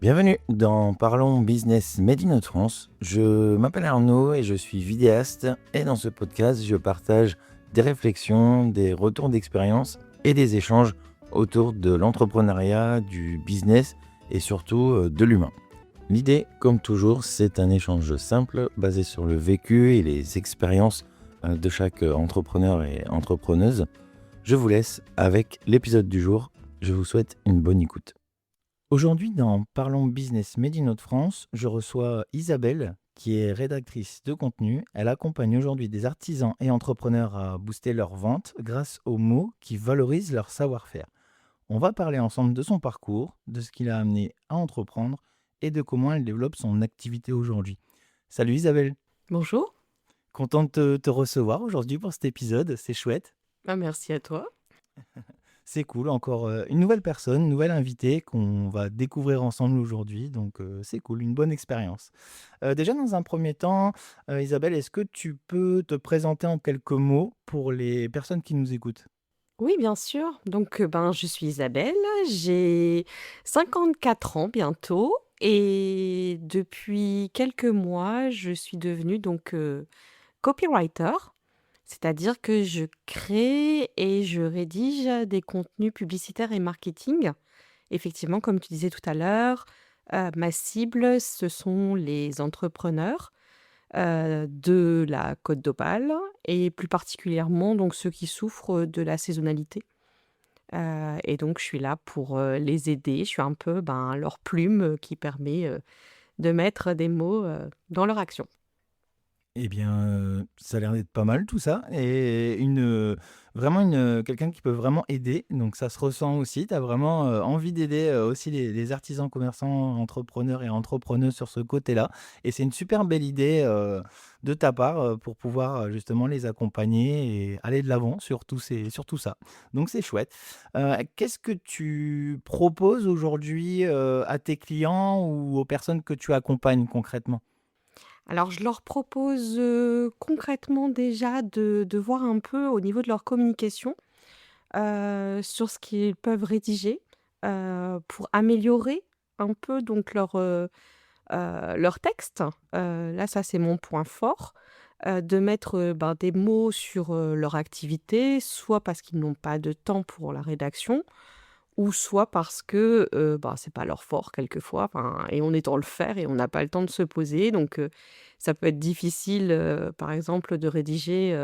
Bienvenue dans Parlons Business Made in France. Je m'appelle Arnaud et je suis vidéaste et dans ce podcast, je partage des réflexions, des retours d'expérience et des échanges autour de l'entrepreneuriat, du business et surtout de l'humain. L'idée, comme toujours, c'est un échange simple basé sur le vécu et les expériences de chaque entrepreneur et entrepreneuse. Je vous laisse avec l'épisode du jour. Je vous souhaite une bonne écoute. Aujourd'hui, dans Parlons Business Made in France, je reçois Isabelle, qui est rédactrice de contenu. Elle accompagne aujourd'hui des artisans et entrepreneurs à booster leurs ventes grâce aux mots qui valorisent leur savoir-faire. On va parler ensemble de son parcours, de ce qui l'a amené à entreprendre et de comment elle développe son activité aujourd'hui. Salut Isabelle, Bonjour. content de te recevoir aujourd'hui pour cet épisode, c'est chouette. Merci à toi. C'est cool, encore une nouvelle personne, une nouvelle invitée qu'on va découvrir ensemble aujourd'hui, donc c'est cool, une bonne expérience. Déjà dans un premier temps, Isabelle, est-ce que tu peux te présenter en quelques mots pour les personnes qui nous écoutent? Oui, bien sûr. Donc, je suis Isabelle, j'ai 54 ans bientôt et depuis quelques mois, je suis devenue copywriter, c'est-à-dire que je crée et je rédige des contenus publicitaires et marketing. Effectivement, comme tu disais tout à l'heure, ma cible, ce sont les entrepreneurs de la Côte d'Opale et plus particulièrement donc ceux qui souffrent de la saisonnalité. Et donc je suis là pour, les aider. Je suis un peu, leur plume, qui permet, de mettre des mots, dans leur action. Eh bien, ça a l'air d'être pas mal tout ça et vraiment quelqu'un qui peut vraiment aider, donc ça se ressent aussi. Tu as vraiment, envie d'aider, aussi les artisans, commerçants, entrepreneurs et entrepreneuses sur ce côté-là et c'est une super belle idée, de ta part, pour pouvoir, justement les accompagner et aller de l'avant sur tout ça. Donc c'est chouette. Qu'est-ce que tu proposes aujourd'hui, à tes clients ou aux personnes que tu accompagnes concrètement? Alors je leur propose, concrètement déjà de voir un peu au niveau de leur communication, sur ce qu'ils peuvent rédiger, pour améliorer un peu donc leur texte. Là, ça, c'est mon point fort, de mettre, des mots sur, leur activité, soit parce qu'ils n'ont pas de temps pour la rédaction ou soit parce que, c'est pas leur fort quelquefois, enfin et on est dans le faire et on n'a pas le temps de se poser donc ça peut être difficile, par exemple, de rédiger,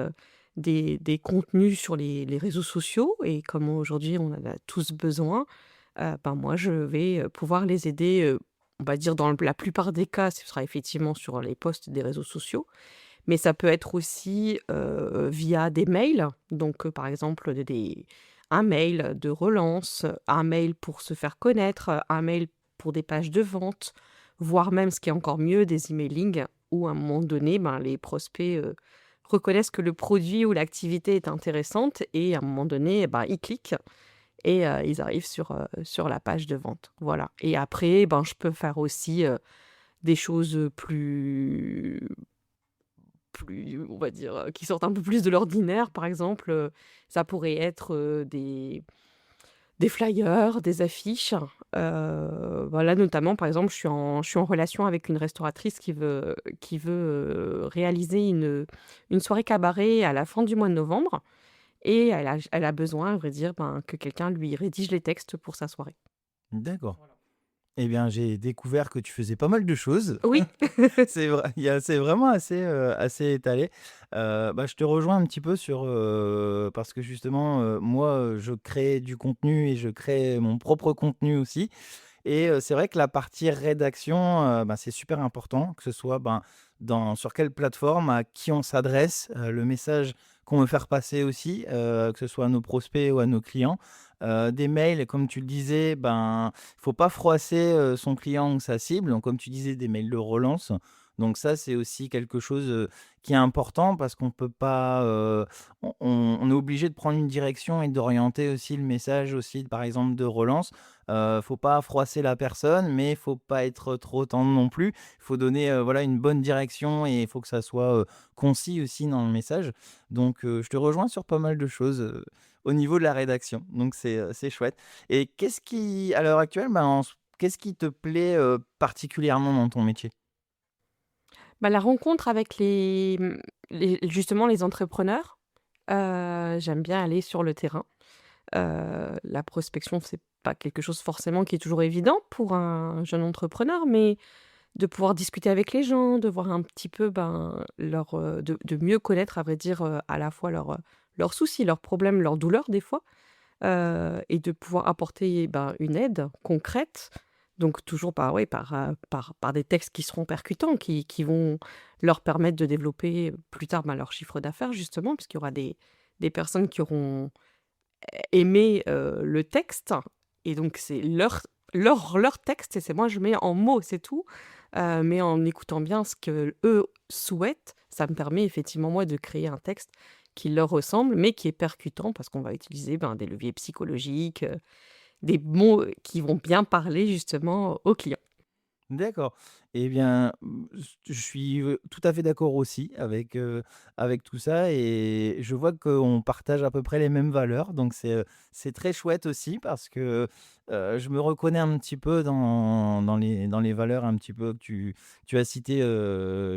des contenus sur les réseaux sociaux et comme aujourd'hui on en a tous besoin, moi je vais, pouvoir les aider, on va dire dans la plupart des cas, ce sera effectivement sur les posts des réseaux sociaux, mais ça peut être aussi, via des mails. Donc, par exemple, un mail de relance, un mail pour se faire connaître, un mail pour des pages de vente, voire même, ce qui est encore mieux, des emailing où à un moment donné, les prospects, reconnaissent que le produit ou l'activité est intéressante et à un moment donné, ils cliquent et ils arrivent sur la page de vente. Voilà et après, je peux faire aussi, des choses, plus, on va dire, qui sortent un peu plus de l'ordinaire. Par exemple, ça pourrait être, des flyers, des affiches. Voilà, notamment, par exemple, je suis en relation avec une restauratrice qui veut réaliser une soirée cabaret à la fin du mois de novembre et elle a besoin, à vrai dire, que quelqu'un lui rédige les textes pour sa soirée. D'accord. Eh bien, j'ai découvert que tu faisais pas mal de choses. Oui. C'est vraiment assez étalé. Je te rejoins un petit peu parce que justement, moi, je crée du contenu et je crée mon propre contenu aussi et c'est vrai que la partie rédaction, c'est super important, que ce soit, sur quelle plateforme, à qui on s'adresse, le message qu'on veut faire passer aussi, que ce soit à nos prospects ou à nos clients. Des mails, comme tu le disais, faut pas froisser, son client ou sa cible. Donc comme tu disais, des mails de relance. Donc ça, c'est aussi quelque chose, qui est important parce qu'on peut pas, on est obligé de prendre une direction et d'orienter aussi le message aussi, par exemple, de relance. Faut pas froisser la personne, mais il faut pas être trop tendre non plus. Il faut donner, voilà, une bonne direction et il faut que ça soit, concis aussi dans le message. Donc je te rejoins sur pas mal de choses, au niveau de la rédaction. Donc c'est chouette et qu'est-ce qui à l'heure actuelle, qu'est-ce qui te plaît, particulièrement dans ton métier? Bah, la rencontre avec les justement les entrepreneurs, j'aime bien aller sur le terrain. La prospection, c'est pas quelque chose forcément qui est toujours évident pour un jeune entrepreneur, mais de pouvoir discuter avec les gens, de voir un petit peu, ben, de mieux connaître, à vrai dire, à la fois leurs soucis, leurs problèmes, leurs douleurs des fois, et de pouvoir apporter, ben, une aide concrète. Donc toujours par ouais, par des textes qui seront percutants, qui vont leur permettre de développer plus tard, ben, leur chiffre d'affaires justement, puisqu'il y aura des personnes qui auront aimé, le texte et donc c'est leur texte et c'est moi je mets en mots, c'est tout. Mais en écoutant bien ce qu'eux souhaitent, ça me permet effectivement moi de créer un texte qui leur ressemble, mais qui est percutant parce qu'on va utiliser, ben, des leviers psychologiques, des mots qui vont bien parler justement aux clients. D'accord. Eh bien, je suis, tout à fait d'accord aussi avec tout ça et je vois qu'on partage à peu près les mêmes valeurs donc c'est très chouette aussi parce que, je me reconnais un petit peu dans les valeurs un petit peu que tu as citées,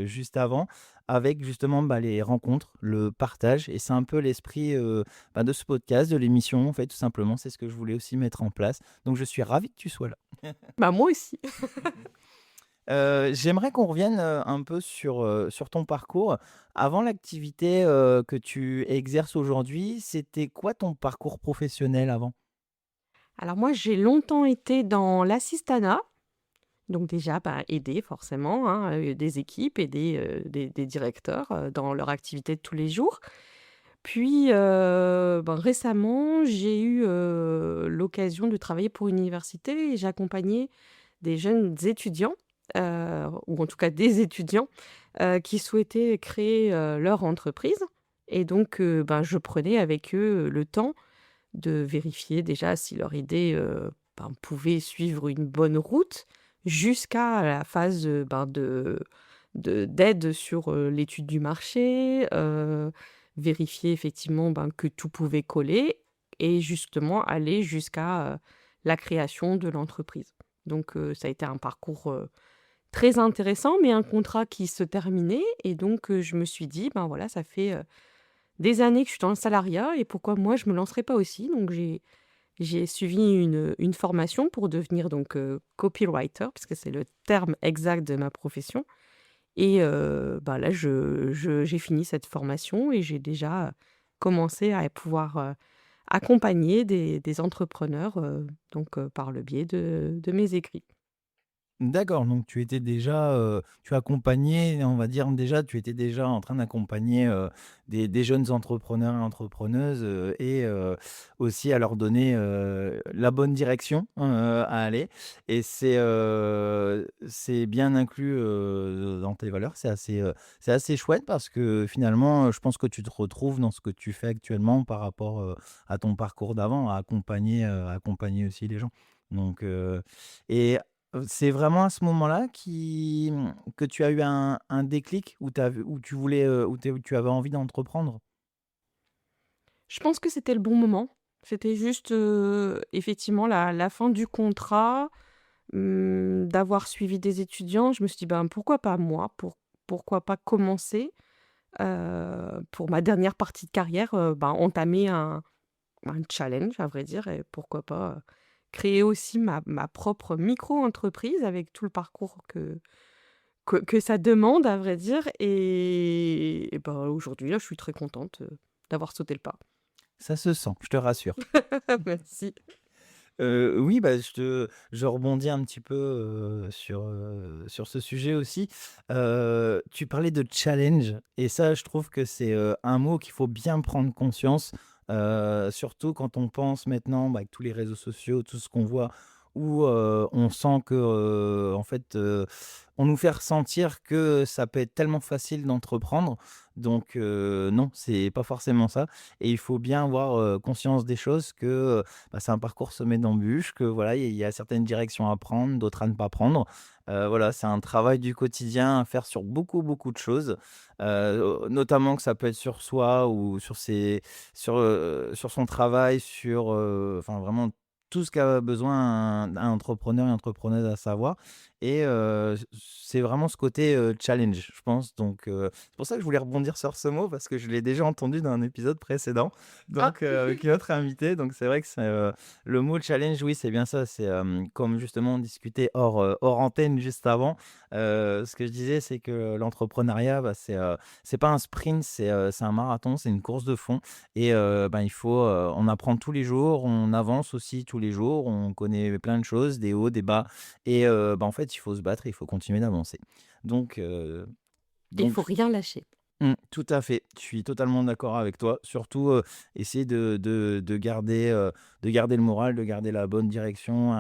juste avant avec justement, bah, les rencontres, le partage et c'est un peu l'esprit, bah, de ce podcast, de l'émission en fait, tout simplement. C'est ce que je voulais aussi mettre en place donc je suis ravi que tu sois là. Bah, moi aussi. J'aimerais qu'on revienne, un peu sur ton parcours. Avant l'activité, que tu exerces aujourd'hui, c'était quoi ton parcours professionnel avant? Alors moi, j'ai longtemps été dans l'assistanat, donc déjà, bah, aider forcément, hein, des équipes, aider, des directeurs, dans leur activité de tous les jours. Puis, ben, récemment, j'ai eu, l'occasion de travailler pour une université et j'accompagnais des jeunes étudiants, ou en tout cas des étudiants, qui souhaitaient créer, leur entreprise et donc, ben, je prenais avec eux le temps de vérifier déjà si leur idée, ben, pouvait suivre une bonne route jusqu'à la phase, ben, d'aide sur, l'étude du marché, vérifier effectivement, ben, que tout pouvait coller et justement aller jusqu'à, la création de l'entreprise. Donc ça a été un parcours, très intéressant, mais un contrat qui se terminait et donc je me suis dit: «Ben, voilà, ça fait, des années que je suis dans le salariat et pourquoi moi je me lancerais pas aussi?» Donc j'ai suivi une formation pour devenir donc, copywriter puisque c'est le terme exact de ma profession et bah, là j'ai fini cette formation et j'ai déjà commencé à pouvoir, accompagner des entrepreneurs, donc, par le biais de mes écrits. D'accord, donc tu étais déjà, tu accompagnais, on va dire déjà, tu étais déjà en train d'accompagner, des jeunes entrepreneurs et entrepreneuses, et aussi à leur donner, la bonne direction, à aller et c'est bien inclus, dans tes valeurs. C'est assez chouette parce que finalement, je pense que tu te retrouves dans ce que tu fais actuellement par rapport, à ton parcours d'avant, à accompagner aussi les gens. Donc et c'est vraiment à ce moment-là que tu as eu un déclic où tu voulais, où tu avais envie d'entreprendre? Je pense que c'était le bon moment. C'était juste, effectivement la fin du contrat, d'avoir suivi des étudiants. Je me suis dit: «Ben, pourquoi pas moi? Pourquoi pas commencer?» Pour ma dernière partie de carrière, ben, entamer un challenge à vrai dire et pourquoi pas, créer aussi ma propre micro-entreprise avec tout le parcours que ça demande à vrai dire et bah, aujourd'hui là, je suis très contente, d'avoir sauté le pas. Ça se sent, je te rassure. Merci. Oui, bah, je rebondis un petit peu, sur ce sujet aussi. Tu parlais de challenge et ça, je trouve que c'est, un mot qu'il faut bien prendre conscience, surtout quand on pense maintenant, bah, avec tous les réseaux sociaux, tout ce qu'on voit où, on sent que, en fait, on nous fait ressentir que ça peut être tellement facile d'entreprendre donc non, c'est pas forcément ça et il faut bien avoir, conscience des choses que, bah, c'est un parcours semé d'embûches, que voilà, il y a certaines directions à prendre, d'autres à ne pas prendre. Voilà, c'est un travail du quotidien à faire sur beaucoup, beaucoup de choses, notamment que ça peut être sur soi ou sur son travail, enfin vraiment tout ce qu'a besoin un entrepreneur et entrepreneuse à savoir et c'est vraiment ce côté, challenge, je pense donc c'est pour ça que je voulais rebondir sur ce mot parce que je l'ai déjà entendu dans un épisode précédent Ah! donc avec une autre invitée donc c'est vrai que le mot challenge, oui, c'est bien ça, c'est, comme justement on discutait hors antenne juste avant, ce que je disais, c'est que l'entrepreneuriat, bah, c'est pas un sprint, c'est un marathon, c'est une course de fond et ben, il faut, on apprend tous les jours, on avance aussi tous les jours, on connaît plein de choses, des hauts, des bas et bah, en fait, il faut se battre et il faut continuer d'avancer. Donc heu, Il donc faut rien lâcher. tout à fait, je suis totalement d'accord avec toi. Surtout, essayer de garder le moral, de garder la bonne direction,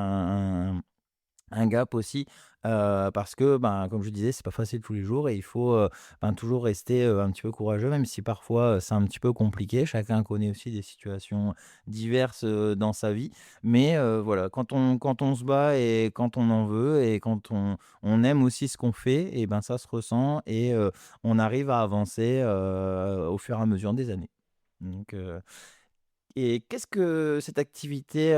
un gap aussi, parce que, ben, comme je disais, c'est pas facile tous les jours et il faut, ben, toujours rester, un petit peu courageux, même si parfois, c'est un petit peu compliqué. Chacun connaît aussi des situations diverses, dans sa vie. Mais, voilà, quand on se bat et quand on en veut et quand on aime aussi ce qu'on fait et ben, ça se ressent et on arrive à avancer, au fur et à mesure des années. Donc, et qu'est-ce que cette activité,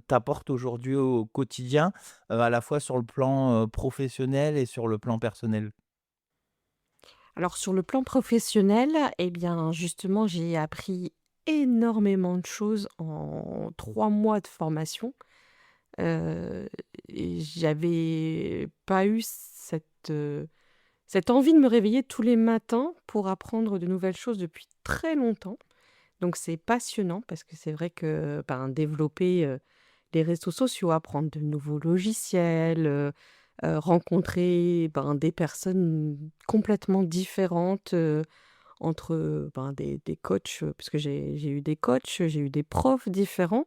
t'apporte aujourd'hui au quotidien, à la fois sur le plan, professionnel et sur le plan personnel? Alors sur le plan professionnel, eh bien, justement, j'ai appris énormément de choses en 3 mois de formation. Heu et j'avais pas eu cette envie de me réveiller tous les matins pour apprendre de nouvelles choses depuis très longtemps. Donc c'est passionnant parce que c'est vrai que, ben, développer, les réseaux sociaux, apprendre de nouveaux logiciels, rencontrer, ben, des personnes complètement différentes, entre, ben, des coachs, parce que j'ai eu des coachs, j'ai eu des profs différents.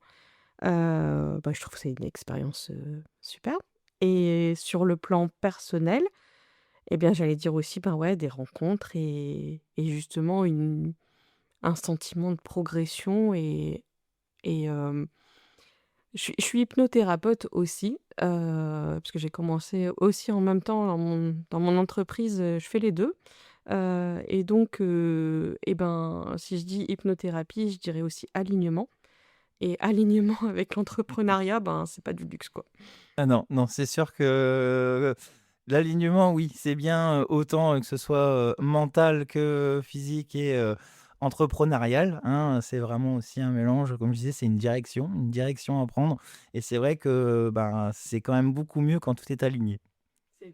Bah, je trouve que c'est une expérience, superbe et sur le plan personnel, eh bien, j'allais dire aussi, ben, ouais, des rencontres et justement un sentiment de progression et je suis hypnothérapeute aussi, parce que j'ai commencé aussi en même temps dans mon entreprise, je fais les 2. Et donc et ben, si je dis hypnothérapie, je dirais aussi alignement et alignement avec l'entrepreneuriat, ben, c'est pas du luxe, quoi. Ah non, non, c'est sûr que l'alignement, oui, c'est bien, autant, que ce soit, mental que physique et entrepreneurial, hein. C'est vraiment aussi un mélange, comme je disais, c'est une direction à prendre et c'est vrai que, ben, c'est quand même beaucoup mieux quand tout est aligné. C'est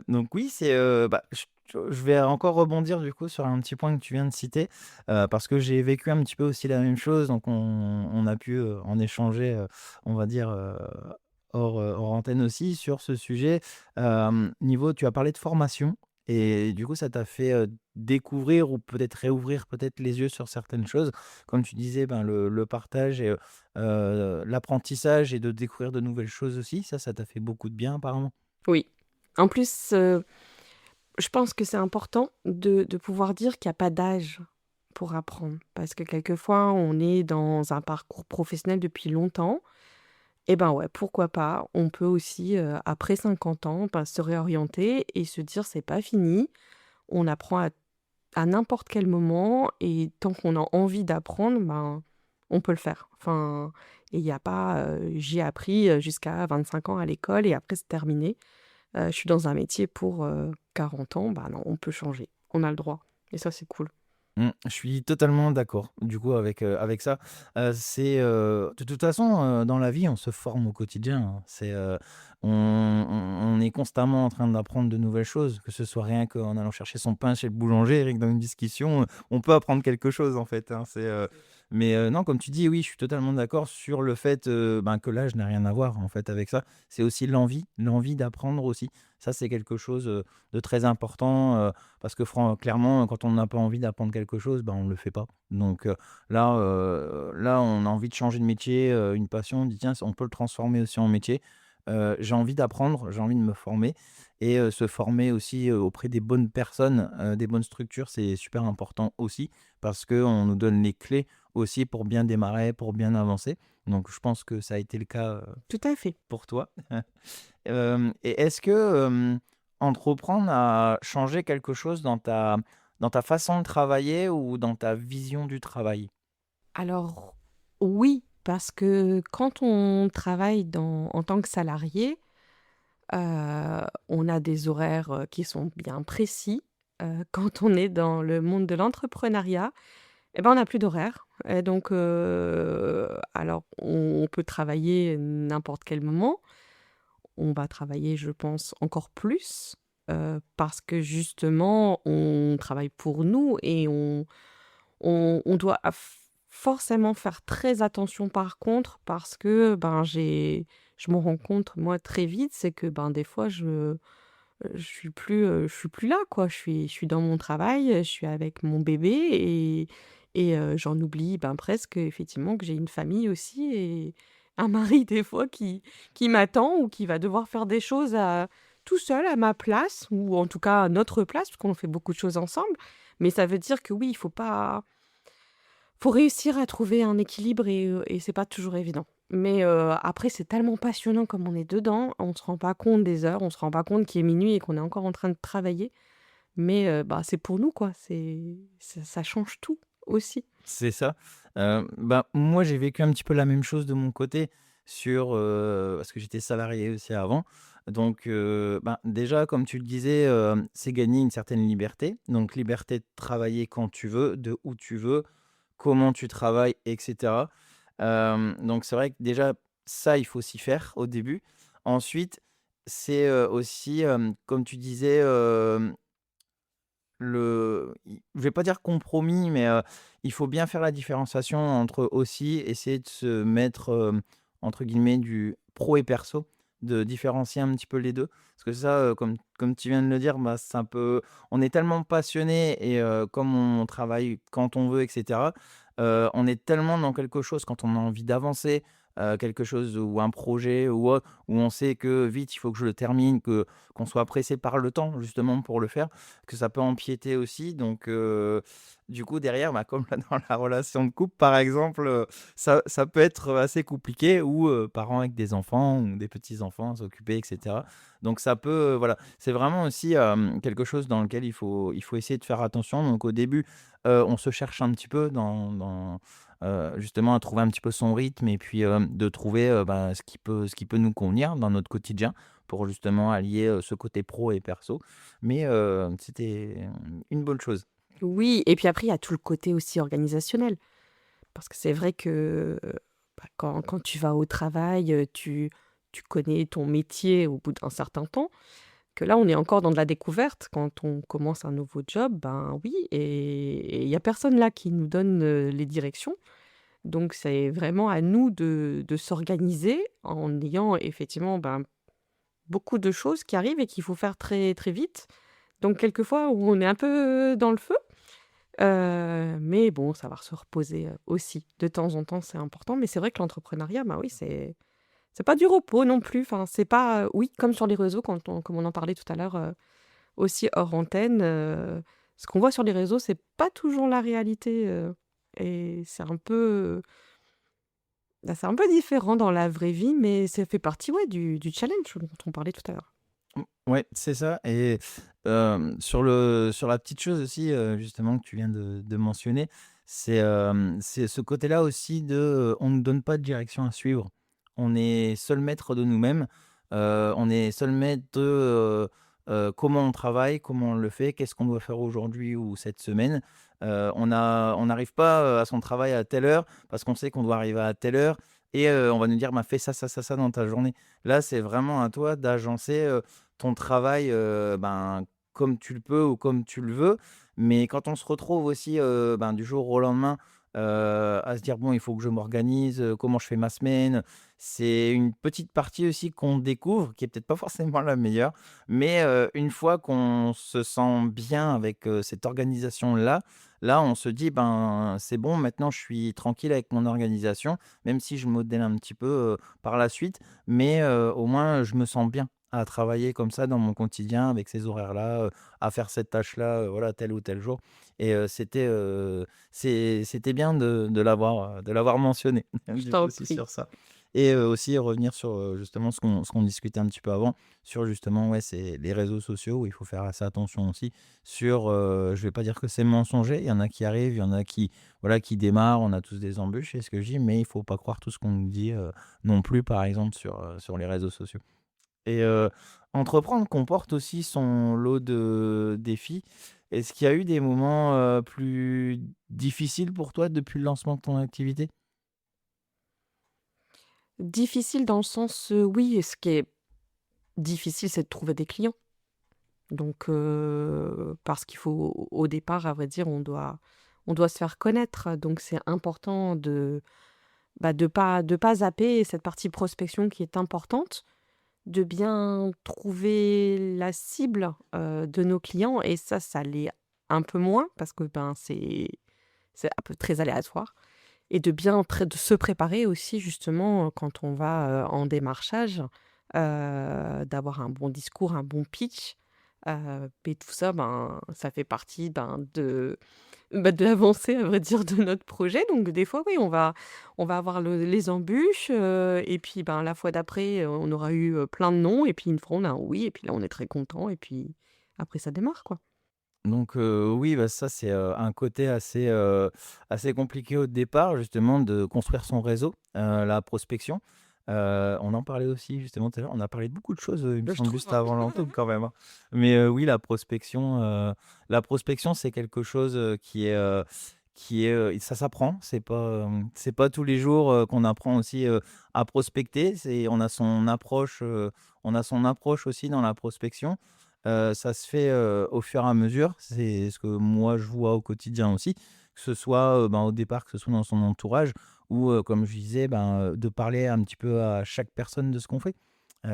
Donc oui, bah, je vais encore rebondir du coup sur un petit point que tu viens de citer, parce que j'ai vécu un petit peu aussi la même chose, donc on a pu, en échanger, on va dire, hors antenne aussi sur ce sujet. Niveau tu as parlé de formation et du coup ça t'a fait, découvrir ou peut-être réouvrir peut-être les yeux sur certaines choses. Comme tu disais, ben, le partage et l'apprentissage et de découvrir de nouvelles choses aussi, ça t'a fait beaucoup de bien apparemment? Oui. En plus, je pense que c'est important de pouvoir dire qu'il y a pas d'âge pour apprendre. Parce que quelquefois, on est dans un parcours professionnel depuis longtemps et ben, ouais, pourquoi pas, on peut aussi, après 50 ans, ben, se réorienter et se dire: «C'est pas fini». On apprend à n'importe quel moment et tant qu'on a envie d'apprendre, ben, on peut le faire. Enfin et il y a pas, j'ai appris, jusqu'à 25 ans à l'école et après c'est terminé. Je suis dans un métier pour, 40 ans, bah, non, on peut changer. On a le droit et ça, c'est cool. Je suis totalement d'accord, du coup, avec ça. De toute façon, dans la vie, on se forme au quotidien, hein. On est constamment en train d'apprendre de nouvelles choses, que ce soit rien qu'en allant chercher son pain chez le boulanger, rien que dans une discussion, on peut apprendre quelque chose, en fait, hein. Mais non, comme tu dis, oui, je suis totalement d'accord sur le fait, ben, que l'âge n'a rien à voir, en fait, avec ça. C'est aussi l'envie d'apprendre aussi. Ça, c'est quelque chose, de très important, parce que clairement, quand on n'a pas envie d'apprendre quelque chose, ben, on ne le fait pas. Donc là, on a envie de changer de métier, une passion, on dit: «Tiens, on peut le transformer aussi en métier». J'ai envie d'apprendre, j'ai envie de me former et se former aussi, auprès des bonnes personnes, des bonnes structures, c'est super important aussi parce qu'on nous donne les clés aussi pour bien démarrer, pour bien avancer. Donc je pense que ça a été le cas, Tout à fait. pour toi. Et est-ce que, entreprendre a changé quelque chose dans ta façon de travailler ou dans ta vision du travail? Alors oui, parce que quand on travaille en tant que salarié, on a des horaires, qui sont bien précis. Quand on est dans le monde de l'entrepreneuriat, et ben, on n'a plus d'horaire et donc alors on peut travailler n'importe quel moment. On va travailler, je pense, encore plus, parce que justement, on travaille pour nous et on doit forcément faire très attention par contre parce que, ben, je me rends compte moi très vite, c'est que, ben, des fois je suis plus là quoi. Je suis dans mon travail, je suis avec mon bébé et j'en oublie, ben, presque effectivement que j'ai une famille aussi et un mari des fois qui m'attend ou qui va devoir faire des choses tout seul à ma place ou en tout cas à notre place, parce qu'on fait beaucoup de choses ensemble. Mais ça veut dire que oui, il faut réussir à trouver un équilibre et c'est pas toujours évident. Mais après c'est tellement passionnant comme on est dedans, on se rend pas compte des heures, on se rend pas compte qu'il est minuit et qu'on est encore en train de travailler. Mais bah, c'est pour nous quoi, ça change tout aussi. C'est ça. Bah, moi, j'ai vécu un petit peu la même chose de mon côté parce que j'étais salarié aussi avant. Donc, ben, déjà, comme tu le disais, c'est gagner une certaine liberté. Donc, liberté de travailler quand tu veux, de où tu veux, comment tu travailles, et cetera. Donc, c'est vrai que déjà, ça, il faut s'y faire au début. Ensuite, c'est, aussi, comme tu disais, je vais pas dire compromis, mais il faut bien faire la différenciation entre aussi essayer de se mettre, entre guillemets, du pro et perso, de différencier un petit peu les 2. Parce que ça, comme tu viens de le dire, bah, c'est un peu on est tellement passionné et comme on travaille quand on veut et cetera, on est tellement dans quelque chose quand on a envie d'avancer, quelque chose ou un projet ou autre, où on sait que vite il faut que je le termine, qu'on soit pressé par le temps justement pour le faire, que ça peut empiéter aussi. Donc, du coup, derrière, bah, comme là, dans la relation de couple, par exemple, ça peut être assez compliqué ou parents avec des enfants ou des petits-enfants à s'occuper, et cetera. Donc, ça peut, voilà, c'est vraiment aussi quelque chose dans lequel il faut essayer de faire attention. Donc, au début, on se cherche un petit peu justement à trouver un petit peu son rythme et puis de trouver bah, ce qui peut nous convenir dans notre quotidien pour justement allier ce côté pro et perso. Mais c'était une bonne chose. Oui et puis après il y a tout le côté aussi organisationnel. Parce que c'est vrai que, bah, quand tu vas au travail, tu connais ton métier au bout d'un certain temps, que là, on est encore dans de la découverte. Quand on commence un nouveau job, ben oui et il y a personne là qui nous donne, les directions. Donc c'est vraiment à nous de s'organiser en ayant effectivement, ben, beaucoup de choses qui arrivent et qu'il faut faire très, très vite. Donc quelquefois où on est un peu dans le feu. Mais bon, savoir se reposer, aussi, de temps en temps, c'est important. Mais c'est vrai que l'entrepreneuriat, bah, oui, c'est pas du repos non plus. Enfin, c'est pas, oui, comme sur les réseaux comme on en parlait tout à l'heure, aussi hors antenne, ce qu'on voit sur les réseaux, c'est pas toujours la réalité, et bah, c'est un peu différent dans la vraie vie, mais ça fait partie, ouais, du challenge dont on parlait tout à l'heure. Ouais, c'est ça et sur la petite chose aussi, justement que tu viens de mentionner, c'est ce côté-là aussi on ne nous donne pas de direction à suivre. On est seul maître de nous-mêmes, on est seul maître comment on travaille, comment on le fait, qu'est-ce qu'on doit faire aujourd'hui ou cette semaine. On n'arrive pas, à son travail à telle heure parce qu'on sait qu'on doit arriver à telle heure et on va nous dire: «Bah, fais ça, ça, ça, ça dans ta journée». Là, c'est vraiment à toi d'agencer, ton travail, ben, comme tu le peux ou comme tu le veux. Mais quand on se retrouve aussi, ben, du jour au lendemain, à se dire: «Bon, il faut que je m'organise, comment je fais ma semaine?» C'est une petite partie aussi qu'on découvre, qui est peut-être pas forcément la meilleure. Mais, une fois qu'on se sent bien avec, cette organisation-là, là, on se dit: «Ben, c'est bon, maintenant je suis tranquille avec mon organisation», même si je modèle un petit peu, par la suite. Mais, au moins, je me sens bien à travailler comme ça dans mon quotidien avec ces horaires-là, à faire cette tâche-là, voilà, tel ou tel jour et c'était bien de l'avoir mentionné, Je du coup, t'en aussi prie. sur ça et aussi revenir sur, justement ce qu'on discutait un petit peu avant, sur justement, ouais, c'est les réseaux sociaux où il faut faire assez attention aussi sur, je vais pas dire que c'est mensonger, il y en a qui arrivent, il y en a qui, voilà, qui démarrent, on a tous des embûches, c'est ce que je dis, mais il faut pas croire tout ce qu'on nous dit, non plus, par exemple sur les réseaux sociaux. Et entreprendre comporte aussi son lot de défis. Est-ce qu'il y a eu des moments, plus difficiles pour toi depuis le lancement de ton activité? Difficile dans le sens, oui, ce qui est difficile, c'est de trouver des clients. Donc parce qu'il faut au départ, à vrai dire, on doit se faire connaître. Donc c'est important de pas zapper cette partie prospection qui est importante, de bien trouver la cible, de nos clients et ça l'est un peu moins parce que, ben, c'est un peu très aléatoire et de se préparer aussi justement, quand on va, en démarchage, d'avoir un bon discours, un bon pitch, et tout ça, ben, ça fait partie, ben, de l'avancée, à vrai dire, de notre projet. Donc des fois, oui, on va avoir les embûches, et puis, ben, la fois d'après, on aura eu, plein de non et puis une fois, on a un oui et puis là, on est très content et puis après ça démarre, quoi. Donc oui, bah, ça c'est, un côté assez compliqué au départ justement de construire son réseau, la prospection. On en parlait aussi justement tout à l'heure, on a parlé de beaucoup de choses, il me Bah, je semble trouve, juste hein. avant l'entame quand même, hein. Mais oui, la prospection c'est quelque chose, ça s'apprend. C'est pas tous les jours, qu'on apprend aussi, à prospecter. On a son approche aussi dans la prospection. Ça se fait, au fur et à mesure. C'est ce que moi je vois au quotidien aussi, que ce soit, ben, au départ, que ce soit dans son entourage ou, comme je disais, ben, de parler un petit peu à chaque personne de ce qu'on fait.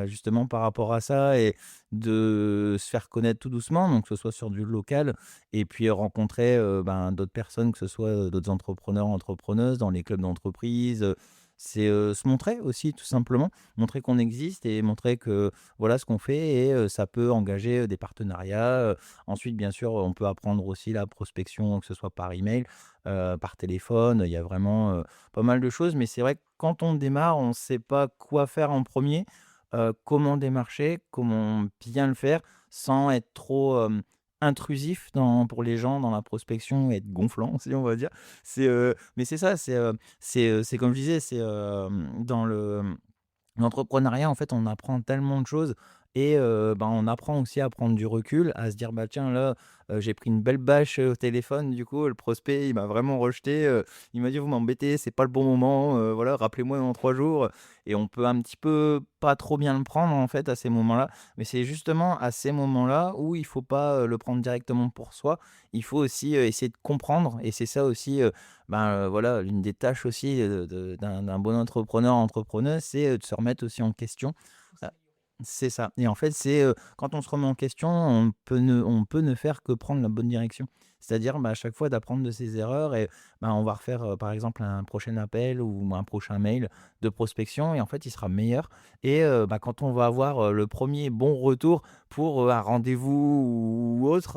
Justement par rapport à ça et de se faire connaître tout doucement, donc que ce soit sur du local et puis rencontrer, ben, d'autres personnes, que ce soit, d'autres entrepreneurs, entrepreneuses dans les clubs d'entreprise, c'est, se montrer aussi tout simplement. Montrer qu'on existe et montrer que voilà ce qu'on fait et ça peut engager, des partenariats. Ensuite, bien sûr, on peut apprendre aussi la prospection, que ce soit par email, par téléphone. Il y a vraiment, pas mal de choses, mais c'est vrai que quand on démarre, on ne sait pas quoi faire en premier, comment démarcher, comment bien le faire sans être trop, intrusif pour les gens dans la prospection et être gonflant aussi, on va dire. Mais c'est ça, c'est comme je disais, dans l'entrepreneuriat, en fait, on apprend tellement de choses et ben, on apprend aussi à prendre du recul, à se dire: «Bah, tiens, là, j'ai pris une belle bâche, au téléphone, du coup, le prospect, il m'a vraiment rejeté, il m'a dit: "Vous m'embêtez, c'est pas le bon moment, voilà, rappelez-moi dans 3 jours", et on peut un petit peu pas trop bien le prendre, en fait, à ces moments-là. Mais c'est justement à ces moments-là où il faut pas, le prendre directement pour soi. Il faut aussi, essayer de comprendre et c'est ça aussi, ben, voilà, l'une des tâches aussi, d'un bon entrepreneur, entrepreneuse, c'est, de se remettre aussi en question. Faut Heu, s'améliorer. c'est ça et en fait, quand on se remet en question, on peut ne faire que prendre la bonne direction. C'est-à-dire, bah, à chaque fois d'apprendre de ses erreurs et bah, on va refaire, par exemple, un prochain appel ou un prochain mail de prospection et en fait, il sera meilleur et bah, quand on va avoir, le premier bon retour pour, un rendez-vous ou autre,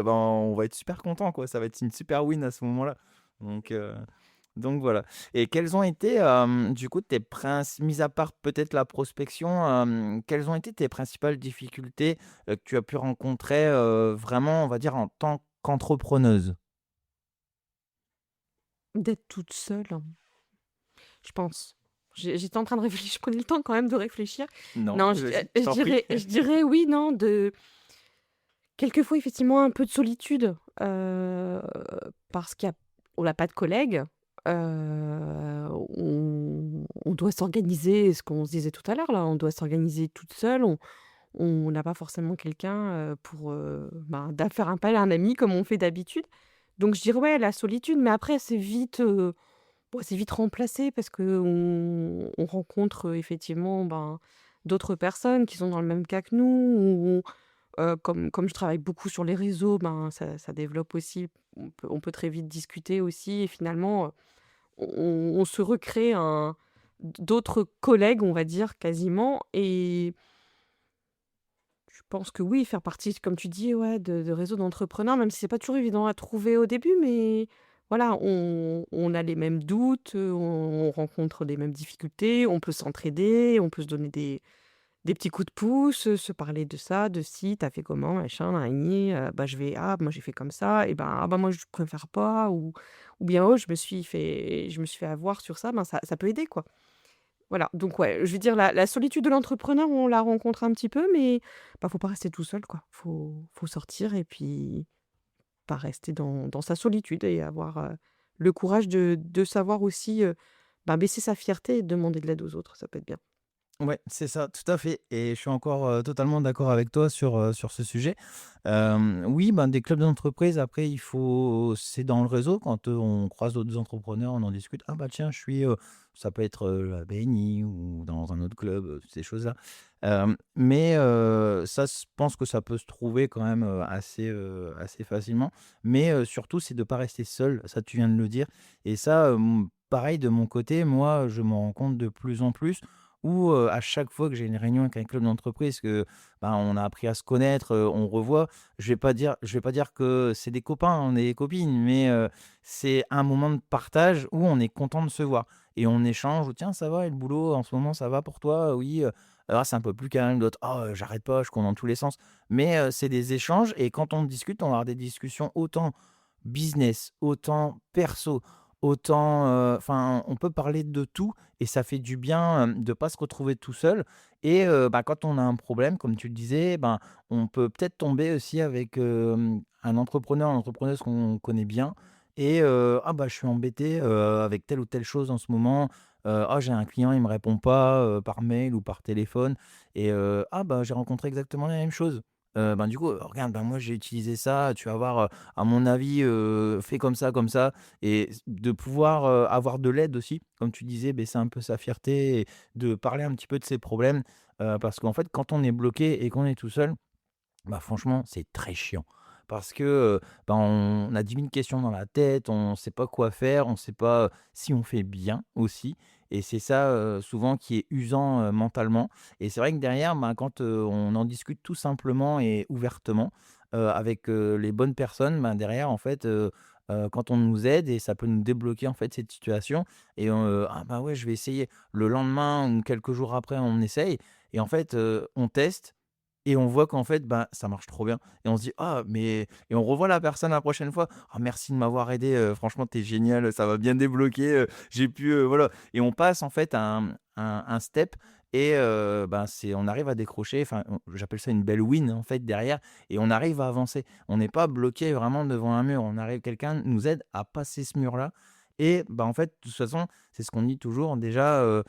ben, on va être super content, quoi. Ça va être une super win à ce moment-là. Donc heu, donc voilà. Et quelles ont été, du coup, mis à part peut-être la prospection, quelles ont été tes principales difficultés, que tu as pu rencontrer, vraiment, on va dire, en tant qu'entrepreneuse? D'être toute seule, hein, je pense. J'étais en train de réfléchir, je prenais le temps quand même de réfléchir. Non, Non, vas-y, je je t'en prie. dirais je dirais oui, non, quelquefois effectivement un peu de solitude, parce qu'on n'a pas de collègues, on doit s'organiser, ce qu'on se disait tout à l'heure là, on doit s'organiser toute seule, on n'a pas forcément quelqu'un, pour, ben, faire appel à un ami comme on fait d'habitude. Donc je dirais ouais, la solitude, mais après c'est vite remplacé parce qu'on rencontre, effectivement, ben, d'autres personnes qui sont dans le même cas que nous. Comme je travaille beaucoup sur les réseaux, ben, ça développe aussi. On peut très vite discuter aussi et finalement, on se recrée d'autres collègues, on va dire, quasiment. Et je pense que oui, faire partie, comme tu dis, ouais, de réseaux d'entrepreneurs, même si c'est pas toujours évident à trouver au début, mais voilà, on a les mêmes doutes, on rencontre les mêmes difficultés, on peut s'entraider, on peut se donner des petits coups de pouce, se parler de ça, de ci: «Tu fait comment? Machin, nanani», bah, je vais: «Ah, moi j'ai fait comme ça et ben, ah bah, moi je préfère pas» ou bien: «Oh, je me suis fait avoir sur ça», ben, ça peut aider, quoi. Voilà, donc ouais, je veux dire la solitude de l'entrepreneur, on la rencontre un petit peu, mais bah, faut pas rester tout seul, quoi. Faut sortir et puis pas rester dans sa solitude et avoir, le courage de savoir aussi, bah, baisser sa fierté et demander de l'aide aux autres, ça peut être bien. Ouais, c'est ça, tout à fait et je suis encore, totalement d'accord avec toi sur ce sujet. Oui, ben, des clubs d'entreprise après il faut c'est dans le réseau quand, on croise d'autres entrepreneurs, on en discute: «Ah bah tiens, je suis,» ça peut être, la BNI ou dans un autre club, ces choses-là. Mais ça je pense que ça peut se trouver quand même, assez facilement. Mais surtout, c'est de ne pas rester seul, ça tu viens de le dire et ça, pareil de mon côté, moi, je m'en rends compte de plus en plus où, à chaque fois que j'ai une réunion avec un club d'entreprise que, ben, on a appris à se connaître, on revoit, je vais pas dire que c'est des copains, on est des copines, mais c'est un moment de partage où on est content de se voir et on échange: «Tiens, ça va et le boulot en ce moment, ça va pour toi? Oui, ah, c'est un peu plus calme», d'autres: «Oh, j'arrête pas, je cours dans tous les sens». Mais c'est des échanges et quand on discute, on va avoir des discussions autant business, autant perso, autant, enfin, on peut parler de tout et ça fait du bien, de pas se retrouver tout seul et bah, quand on a un problème, comme tu le disais, ben, on peut peut-être tomber aussi avec, un entrepreneur, une entrepreneuse qu'on connaît bien et «Ah bah, je suis embêté, avec telle ou telle chose en ce moment. Ah, j'ai un client, il me répond pas, par mail ou par téléphone et ah bah, j'ai rencontré exactement la même chose. Ben, du coup, regarde, ben, moi j'ai utilisé ça, tu vas voir, à mon avis, fais comme ça» et de pouvoir, avoir de l'aide aussi, comme tu disais, baisser un peu sa fierté et de parler un petit peu de ses problèmes, parce qu'en fait, quand on est bloqué et qu'on est tout seul, bah, franchement, c'est très chiant parce que, bah, on a 10 000 questions dans la tête, on ne sait pas quoi faire, on ne sait pas, si on fait bien aussi et c'est ça, souvent qui est usant, mentalement et c'est vrai que derrière, ben, quand, on en discute tout simplement et ouvertement, avec, les bonnes personnes, ben, derrière en fait, quand on nous aide et ça peut nous débloquer en fait cette situation et «Ah bah, ouais, je vais essayer». Le lendemain ou quelques jours après, on essaye et en fait, on teste et on voit qu'en fait, ben, ça marche trop bien et on se dit: «Ah mais» et on revoit la personne la prochaine fois: «Ah merci de m'avoir aidé, franchement tu es génial, ça m'a bien débloqué, j'ai pu, voilà» et on passe en fait un step et ben, c'est on arrive à décrocher, enfin, j'appelle ça une belle win en fait derrière et on arrive à avancer. On n'est pas bloqué vraiment devant un mur, on arrive quelqu'un nous aide à passer ce mur-là et bah, en fait, de toute façon, c'est ce qu'on dit toujours déjà,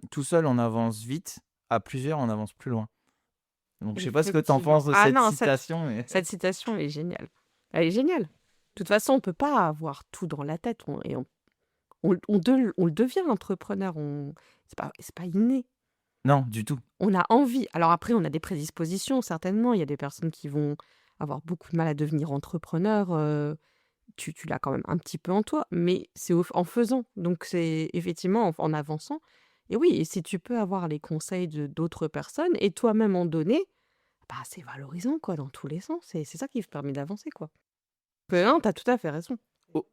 tout seul on avance vite, à plusieurs on avance plus loin. Donc je sais pas ce que tu en Effectivement. penses de Ah cette non, cette citation, mais cette citation est géniale. Elle est géniale. De toute façon, on peut pas avoir tout dans la tête, on le devient l'entrepreneur, c'est pas inné. non, du tout. On a envie. Alors après, on a des prédispositions certainement. Il y a des personnes qui vont avoir beaucoup de mal à devenir entrepreneur, tu l'as quand même un petit peu en toi, mais c'est en faisant. Donc c'est effectivement en avançant et oui et si tu peux avoir les conseils de d'autres personnes et toi-même en donner, bah, c'est valorisant quoi dans tous les sens et c'est ça qui permet d'avancer quoi. Non, tu as tout à fait raison.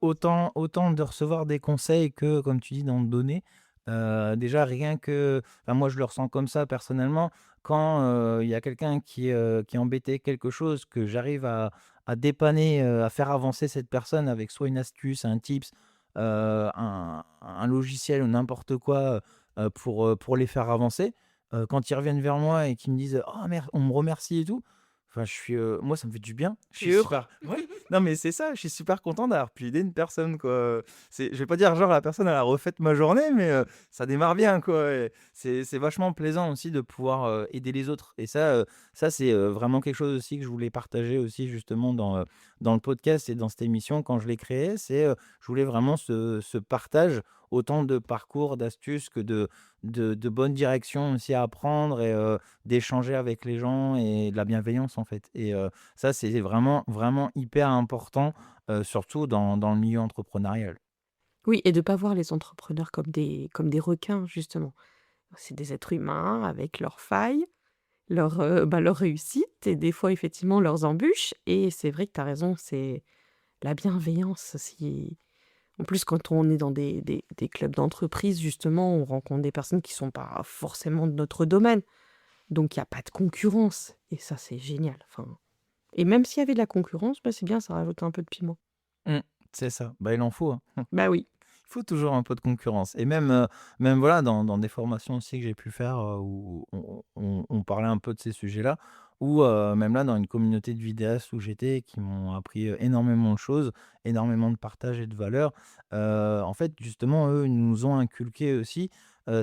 Autant de recevoir des conseils que, comme tu dis, d'en donner. Déjà rien que enfin moi je le ressens comme ça personnellement, quand, il y a quelqu'un qui est embêté quelque chose, que j'arrive à dépanner, à faire avancer cette personne avec soit une astuce, un tips, un logiciel ou n'importe quoi, pour les faire avancer. Quand ils reviennent vers moi et qu'ils me disent: «Oh on me remercie et tout», enfin je suis, moi ça me fait du bien. Je Tu suis es heureux. super ouais. Non, mais c'est ça, je suis super content d'avoir pu aider une personne, quoi. Je vais pas dire genre la personne elle a refait ma journée, mais ça démarre bien, quoi et c'est vachement plaisant aussi de pouvoir, aider les autres et ça c'est, vraiment quelque chose aussi que je voulais partager aussi justement dans le podcast et dans cette émission quand je l'ai créé. Je voulais vraiment ce partage, autant de parcours, d'astuces que de bonnes directions aussi à prendre et d'échanger avec les gens et de la bienveillance, en fait et ça, c'est vraiment, vraiment hyper important, surtout dans le milieu entrepreneurial. Oui et de pas voir les entrepreneurs comme des requins justement. C'est des êtres humains avec leurs failles, leurs réussites et des fois effectivement leurs embûches et c'est vrai que tu as raison, c'est la bienveillance si En plus, quand on est dans des clubs d'entreprise, justement, on rencontre des personnes qui sont pas forcément de notre domaine. Donc il y a pas de concurrence et ça, c'est génial. Enfin et même s'il y avait de la concurrence, bah, c'est bien, ça rajoute un peu de piment. Mmh, c'est ça. Bah, il en faut, hein. Bah oui. Il faut toujours un peu de concurrence et même voilà dans des formations aussi que j'ai pu faire, où on parlait un peu de ces sujets-là, ou même là dans une communauté de vidéastes où j'étais qui m'ont appris, énormément de choses, énormément de partage et de valeurs. En fait justement eux, ils nous ont inculqué aussi,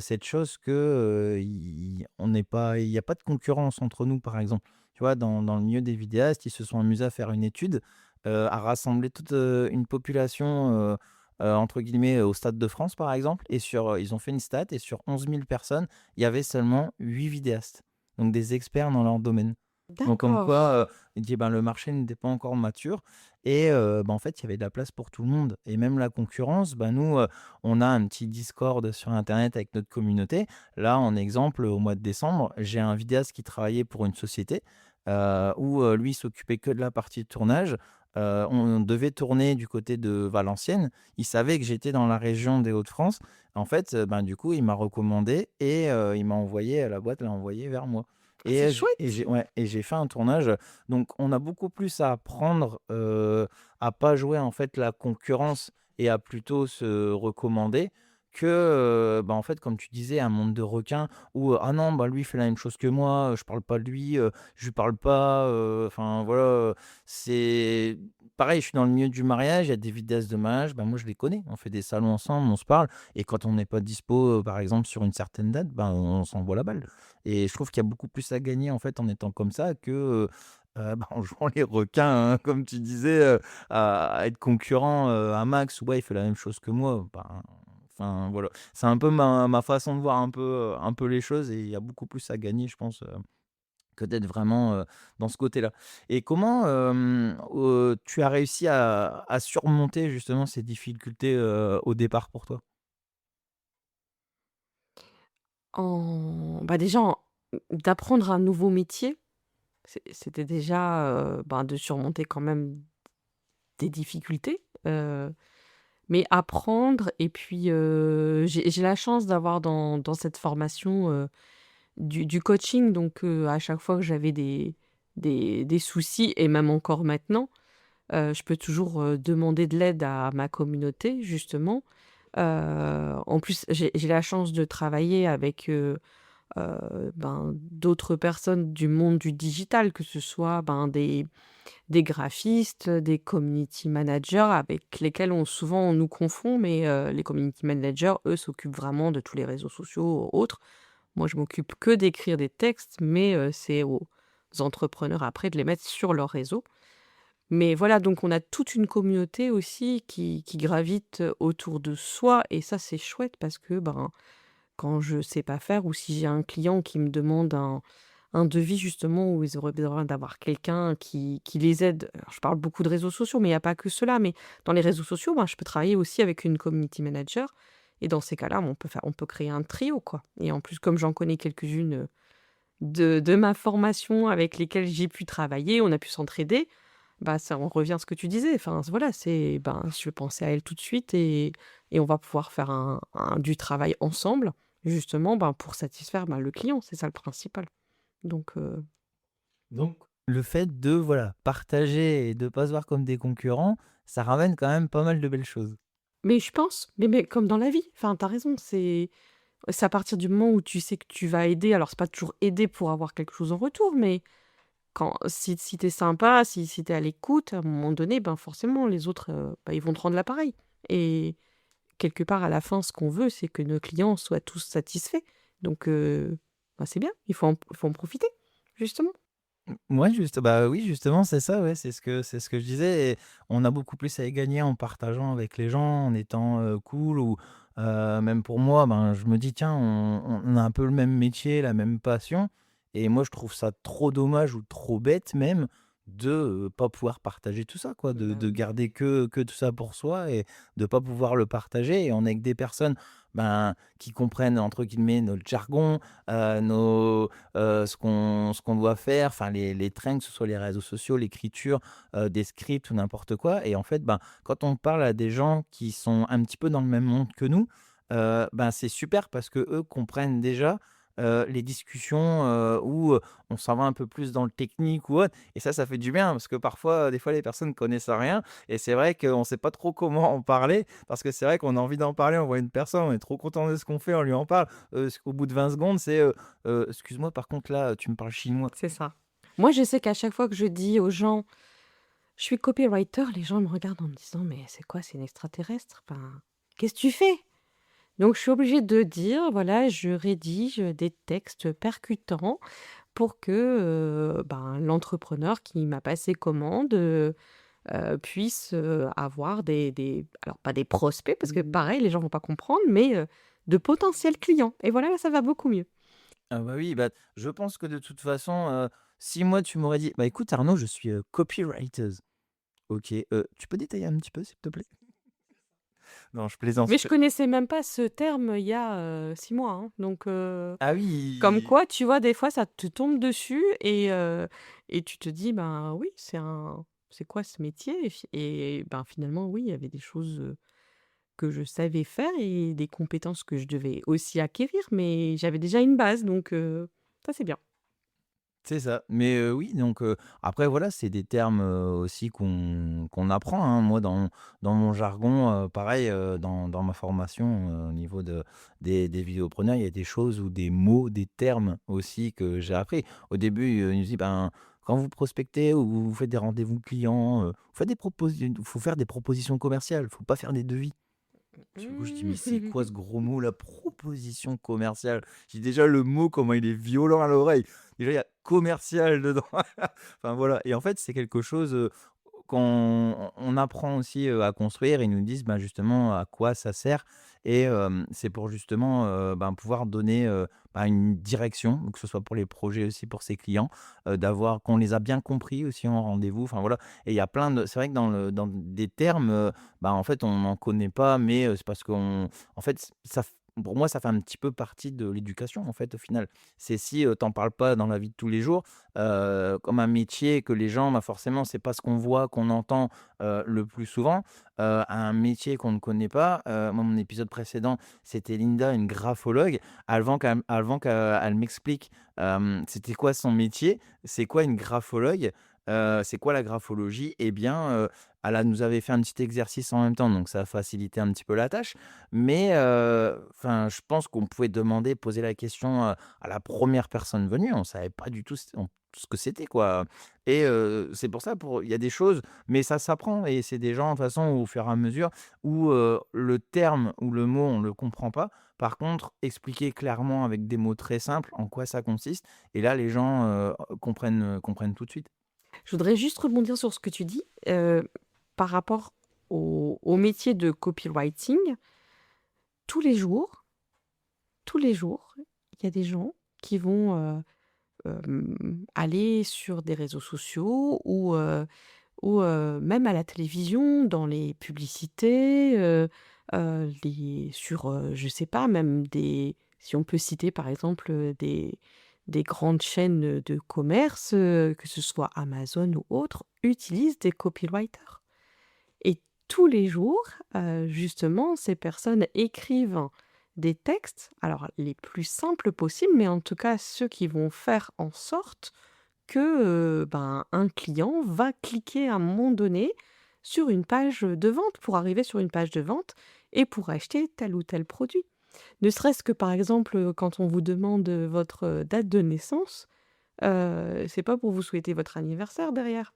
cette chose que, il y a pas de concurrence entre nous par exemple. Tu vois? Dans le milieu des vidéastes, ils se sont amusés à faire une étude, à rassembler toute, une population, entre guillemets, au Stade de France, par exemple, et ils ont fait une stat et sur 11 000 personnes, il y avait seulement 8 vidéastes, donc des experts dans leur domaine. Donc comme D'accord. quoi, il dit: «Ben, le marché n'était pas encore mature» et bah, en fait, il y avait de la place pour tout le monde et même la concurrence, bah, nous, on a un petit Discord sur internet avec notre communauté. Là, en exemple, au mois de décembre, j'ai un vidéaste qui travaillait pour une société, où, lui, il s'occupait que de la partie tournage. On devait tourner du côté de Valenciennes. Il savait que j'étais dans la région des Hauts-de-France. En fait, ben, du coup, il m'a recommandé et il m'a envoyé la boîte l'a envoyé vers moi Ah, c'est et chouette! j'ai ouais et j'ai fait un tournage, donc on a beaucoup plus à apprendre, à pas jouer, en fait, la concurrence et à plutôt se recommander que, bah, en fait, comme tu disais, un monde de requins où, «Ah non, bah, lui, il fait la même chose que moi, je parle pas de lui, je lui parle pas», enfin voilà, c'est pareil, je suis dans le milieu du mariage, il y a des vidéastes de mariage, bah, moi je les connais. On fait des salons ensemble, on se parle et quand on n'est pas dispo, par exemple sur une certaine date, ben, on s'envoie la balle et je trouve qu'il y a beaucoup plus à gagner, en fait, en étant comme ça que, bah, en jouant les requins, hein, comme tu disais, à être concurrent, à max. Ouais, il fait la même chose que moi, ben, enfin voilà. C'est un peu ma façon de voir un peu les choses et il y a beaucoup plus à gagner, je pense, que d'être vraiment, dans ce côté-là. Et comment, tu as réussi à surmonter justement ces difficultés, au départ pour toi? Déjà d'apprendre un nouveau métier, c'était déjà, ben, de surmonter quand même des difficultés, mais apprendre et puis, j'ai la chance d'avoir dans cette formation, du coaching donc à chaque fois que j'avais des soucis et même encore maintenant, je peux toujours, demander de l'aide à ma communauté justement. En plus, j'ai la chance de travailler avec, ben, d'autres personnes du monde du digital, que ce soit, ben, des graphistes, des community managers avec lesquels on nous confond, mais les community managers, eux, s'occupent vraiment de tous les réseaux sociaux, autres. Moi, je m'occupe que d'écrire des textes, mais c'est aux entrepreneurs après de les mettre sur leur réseau. Mais voilà, donc on a toute une communauté aussi qui gravite autour de soi et ça, c'est chouette parce que, ben, quand je sais pas faire ou si j'ai un client qui me demande un devis justement où ils auraient besoin d'avoir quelqu'un qui les aide. Alors je parle beaucoup de réseaux sociaux, mais il y a pas que cela, mais dans les réseaux sociaux, ben, je peux travailler aussi avec une community manager et dans ces cas-là, on peut créer un trio, quoi et en plus, comme j'en connais quelques-unes, de ma formation avec lesquelles j'ai pu travailler, on a pu s'entraider, bah, ça on revient à ce que tu disais, enfin, voilà, c'est ben, je vais penser à elle tout de suite et on va pouvoir faire du travail ensemble, justement, ben, pour satisfaire, ben, le client, c'est ça le principal. Donc Donc le fait de, voilà, partager et de pas se voir comme des concurrents, ça ramène quand même pas mal de belles choses. mais je pense, mais comme dans la vie, enfin, tu as raison, c'est à partir du moment où tu sais que tu vas aider, alors c'est pas toujours aider pour avoir quelque chose en retour, mais quand si tu es sympa, si tu es à l'écoute, à un moment donné, ben, forcément les autres, bah, ils vont te rendre l'appareil et quelque part, à la fin, ce qu'on veut, c'est que nos clients soient tous satisfaits. Donc, bah, c'est bien, il faut en profiter, justement. Ouais, bah, oui, justement, c'est ça, ouais, c'est ce que je disais et on a beaucoup plus à y gagner en partageant avec les gens, en étant, cool ou même pour moi, ben, je me dis: «Tiens, on a un peu le même métier, la même passion» et moi, je trouve ça trop dommage ou trop bête même de, pas pouvoir partager tout ça quoi, de Bah de oui. garder que tout ça pour soi et de pas pouvoir le partager et on est avec des personnes, ben, qui comprennent entre guillemets «notre jargon», nos, ce qu'on doit faire, enfin les trends, que ce soit les réseaux sociaux, l'écriture, des scripts ou n'importe quoi et en fait, ben, quand on parle à des gens qui sont un petit peu dans le même monde que nous, ben, c'est super parce que eux comprennent déjà, les discussions, où, on s'en va un peu plus dans le technique ou autre et ça fait du bien parce que parfois, des fois, les personnes connaissent rien et c'est vrai qu'on ne sait pas trop comment en parler parce que c'est vrai qu'on a envie d'en parler, on voit une personne, on est trop content de ce qu'on fait, on lui en parle, au bout de 20 secondes, c'est, «Excuse-moi, par contre, là, tu me parles chinois». C'est ça. Moi, je sais qu'à chaque fois que je dis aux gens: «Je suis copywriter», les gens me regardent en me disant: «Mais c'est quoi? C'est une extraterrestre? Enfin, qu'est-ce que tu fais?» Donc je suis obligée de dire: «Voilà, je rédige des textes percutants pour que, ben, l'entrepreneur qui m'a passé commande, puisse, avoir des alors pas des prospects parce que pareil, les gens vont pas comprendre, mais de potentiels clients» et voilà, là, ça va beaucoup mieux. Ah bah, oui, bah, je pense que de toute façon, si moi tu m'aurais dit: «Bah, écoute Arnaud, je suis, copywriter». OK, tu peux détailler un petit peu s'il te plaît? Non, je plaisante. Mais je connaissais même pas ce terme il y a, 6 mois, hein, donc Ah comme oui! quoi, tu vois, des fois, ça te tombe dessus et tu te dis: «Ben, oui, c'est quoi ce métier?» et ben, finalement, oui, il y avait des choses, que je savais faire et des compétences que je devais aussi acquérir, mais j'avais déjà une base donc ça, c'est bien. C'est ça. Mais oui, donc après voilà, c'est des termes, aussi qu'on apprend, hein. Moi, dans mon jargon, pareil, dans ma formation, au niveau des vidéopreneurs, il y a des choses ou des mots, des termes aussi que j'ai appris. Au début, ils nous disent: «Ben, quand vous prospectez ou vous faites des rendez-vous clients, faut faire des propositions commerciales, faut pas faire des devis». Du coup, je dis: «Mais c'est quoi Mmh. ce gros mot la proposition commerciale?» J'ai déjà le mot, comment il est violent à l'oreille. Déjà, il y a commercial dedans. Enfin voilà et en fait, c'est quelque chose, qu'on apprend aussi, à construire. Ils nous disent, ben, justement à quoi ça sert et c'est pour justement, ben, pouvoir donner, ben, une direction, que ce soit pour les projets aussi pour ses clients, d'avoir qu'on les a bien compris aussi en rendez-vous. Enfin voilà et il y a plein de c'est vrai que dans des termes, bah, en fait, on n'en connaît pas mais c'est parce qu'on en fait, ça f pour moi, ça fait un petit peu partie de l'éducation, en fait, au final. C'est si, tu parles pas dans la vie de tous les jours, comme un métier que les gens, bah, forcément, c'est pas ce qu'on voit, qu'on entend, le plus souvent. Un métier qu'on ne connaît pas, moi, mon épisode précédent, c'était Linda, une graphologue. Avant qu'elle m'explique, c'était quoi son métier, c'est quoi une graphologue, c'est quoi la graphologie et bien, elle nous avait fait un petit exercice en même temps, donc ça a facilité un petit peu la tâche. Mais, enfin, je pense qu'on pouvait demander, poser la question, à la première personne venue. On savait pas du tout ce que c'était, quoi. Et c'est pour ça, il y a des choses, mais ça s'apprend et c'est des gens, de toute façon, au fur et à mesure où, le terme ou le mot, on le comprend pas. Par contre, expliquer clairement avec des mots très simples en quoi ça consiste et là, les gens, comprennent tout de suite. Je voudrais juste rebondir sur ce que tu dis, par rapport au métier de copywriting. Tous les jours, tous les jours, il y a des gens qui vont, aller sur des réseaux sociaux ou même à la télévision, dans les publicités, sur, je sais pas, même des si on peut citer par exemple, des grandes chaînes, de commerce, que ce soit Amazon ou autres, utilisent des copywriters et tous les jours, justement, ces personnes écrivent des textes, alors les plus simples possibles, mais en tout cas ceux qui vont faire en sorte que, ben, un client va cliquer à un moment donné sur une page de vente pour arriver sur une page de vente et pour acheter tel ou tel produit. Ne serait-ce que, par exemple, quand on vous demande, votre, date de naissance, c'est pas pour vous souhaiter votre anniversaire derrière.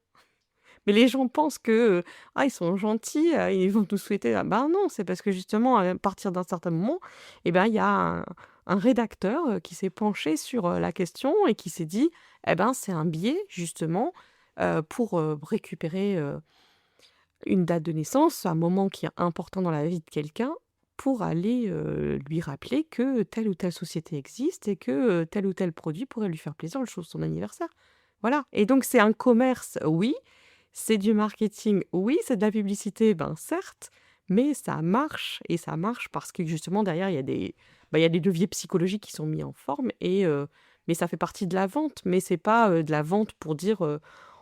Mais les gens pensent que, ah, ils sont gentils, ils vont nous souhaiter ben non, c'est parce que justement, à partir d'un certain moment et ben, il y a un rédacteur, qui s'est penché sur, la question et qui s'est dit: «Eh ben, c'est un biais justement, pour, récupérer, une date de naissance, un moment qui est important dans la vie de quelqu'un, pour aller, lui rappeler que telle ou telle société existe et que, tel ou tel produit pourrait lui faire plaisir le jour de son anniversaire». Voilà et donc c'est un commerce, oui, c'est du marketing, oui, c'est de la publicité, ben, certes, mais ça marche et ça marche parce que justement derrière il y a des leviers psychologiques qui sont mis en forme mais ça fait partie de la vente, mais c'est pas, de la vente pour dire,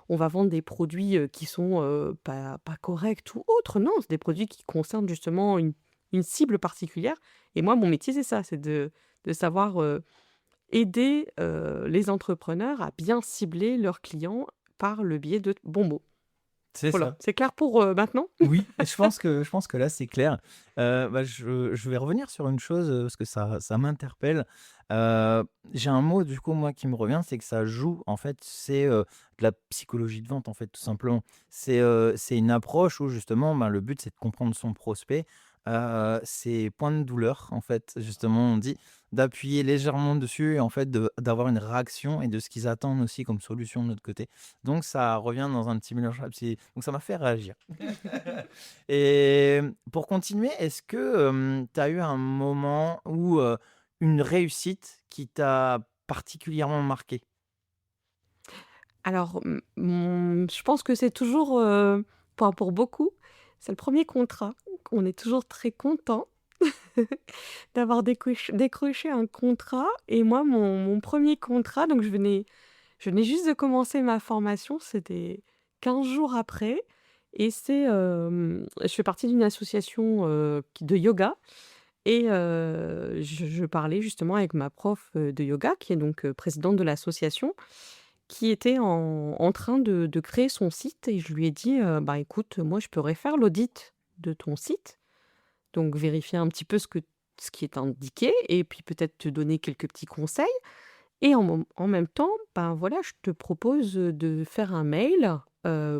on va vendre des produits, qui sont, pas corrects ou autres. Non, c'est des produits qui concernent justement une cible particulière et moi mon métier c'est ça, c'est de savoir, aider, les entrepreneurs à bien cibler leurs clients par le biais de bons mots. C'est Voilà, ça. c'est clair pour, maintenant? Oui, je pense que là, c'est clair. Bah, je vais revenir sur une chose, parce que ça m'interpelle. J'ai un mot, du coup, moi, qui me revient, c'est que ça joue, en fait, c'est, de la psychologie de vente, en fait, tout simplement. C'est une approche où justement, ben, le but, c'est de comprendre son prospect, ses points de douleur, en fait, justement, on dit, d'appuyer légèrement dessus et en fait, d'avoir une réaction et de ce qu'ils attendent aussi comme solution de notre côté. Donc ça revient dans un petit mélange, donc ça m'a fait réagir. Et pour continuer, est-ce que, tu as eu un moment où, une réussite qui t'a particulièrement marqué? Alors, je pense que c'est toujours, enfin pour beaucoup, c'est le premier contrat. On est toujours très content d'avoir décroché un contrat et moi mon 1er contrat donc je venais juste de commencer ma formation, c'était 15 jours après et je fais partie d'une association, qui de yoga et je parlais justement avec ma prof, de yoga qui est donc, présidente de l'association, qui était en train de créer son site et je lui ai dit: «Bah, écoute, moi je pourrais faire l'audit de ton site, donc vérifier un petit peu ce qui est indiqué et puis peut-être te donner quelques petits conseils». Et en même temps, ben, voilà, je te propose, de faire un mail,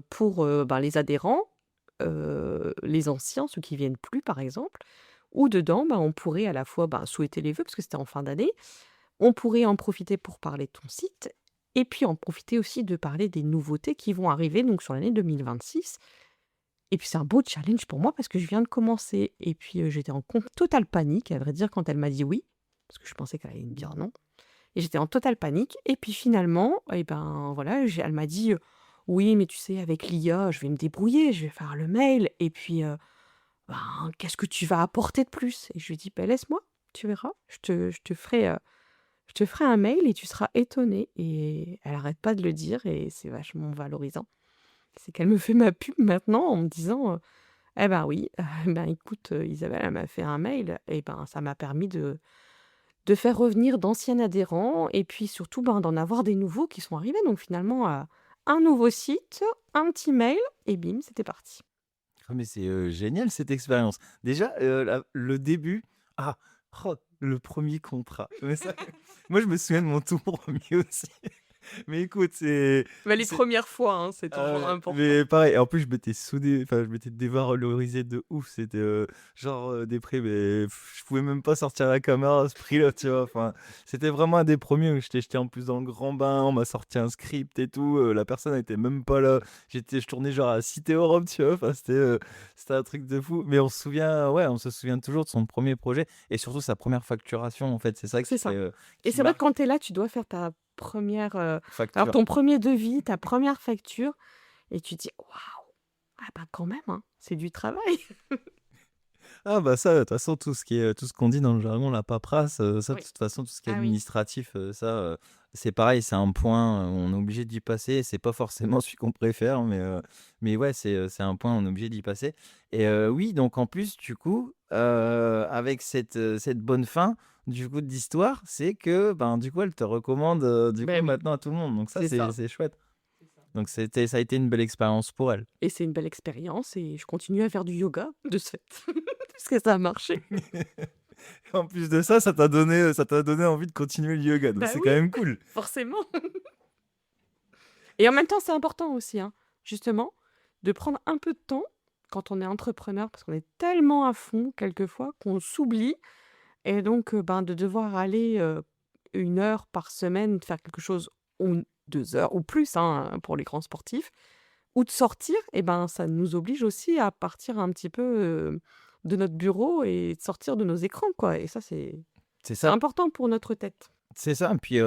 pour, ben, les adhérents, les anciens, ceux qui viennent plus, par exemple, où dedans, ben, on pourrait à la fois, ben, souhaiter les vœux parce que c'était en fin d'année. On pourrait en profiter pour parler de ton site et puis en profiter aussi de parler des nouveautés qui vont arriver donc sur l'année 2026 et puis c'est un beau challenge pour moi parce que je viens de commencer et puis, j'étais en totale panique, à vrai dire, quand elle m'a dit «oui», parce que je pensais qu'elle allait me dire «non». Et j'étais en totale panique et puis finalement et ben, voilà, elle m'a dit, «Oui, mais tu sais avec l'IA, je vais me débrouiller, je vais faire le mail et puis, ben, qu'est-ce que tu vas apporter de plus?» et je lui dis: «Beh, laisse-moi, tu verras, je te ferai un mail et tu seras étonné» et elle arrête pas de le dire et c'est vachement valorisant. C'est qu'elle me fait ma pub maintenant en me disant, «Eh ben, oui, ben, écoute, Isabelle, elle m'a fait un mail et ben, ça m'a permis de faire revenir d'anciens adhérents et puis surtout, ben, d'en avoir des nouveaux qui sont arrivés. Donc finalement, un nouveau site, un petit mail et bim, c'était parti. Ah mais c'est, génial cette expérience. Déjà, la le début, ah, le premier contrat. Mais ça moi je me souviens de mon tout premier aussi. Mais écoute, Mais les c'est premières fois, hein, c'est toujours important. mais pareil, en plus je m'étais soudé, enfin je m'étais dévalorisé de ouf, c'était, genre, déprime mais je pouvais même pas sortir la caméra à ce prix-là, tu vois? Enfin, c'était vraiment un des premiers où j'étais jeté en plus dans le grand bain, on m'a sorti un script et tout, la personne était même pas là. Je tournais genre à Cité Europe, tu vois? Enfin c'était un truc de fou, mais on se souvient, ouais, on se souvient toujours de son premier projet et surtout sa première facturation, en fait, c'est ça C'est ça. Et qui c'est vrai que marque. quand tu es là, tu dois faire ta première alors Facture. ton premier devis, ta première facture et tu dis: «Waouh! Ah bah, quand même, hein, c'est du travail». Ah bah ça, de toute façon, tout ce qu'on dit dans le jargon, la paperasse, ça, de Oui. toute façon, tout ce qui est Ah oui. administratif, ça, c'est pareil, c'est un point, on est obligé d'y passer. C'est pas forcément celui qu'on préfère, mais ouais, c'est un point, on est obligé d'y passer et oui, donc en plus, du coup, avec cette bonne fin, du coup, de l'histoire, c'est que, ben, du coup, elle te recommande, du coup, Ben oui, maintenant à tout le monde. Donc ça, c'est ça. c'est chouette. C'est ça. Donc ça a été une belle expérience pour elle. Et c'est une belle expérience et je continue à faire du yoga de ce fait, puisque ça a marché. En plus de ça, ça t'a donné envie de continuer le yoga, donc Bah c'est oui, quand même cool. forcément. Et en même temps, c'est important aussi, hein, justement, de prendre un peu de temps quand on est entrepreneur, parce qu'on est tellement à fond quelquefois qu'on s'oublie et donc ben, de devoir aller, 1 heure par semaine faire quelque chose ou 2 heures ou plus, hein, pour les grands sportifs ou de sortir et ben, ça nous oblige aussi à partir un petit peu, de notre bureau et de sortir de nos écrans, quoi et ça, c'est C'est c'est ça, important pour notre tête. c'est ça. Puis,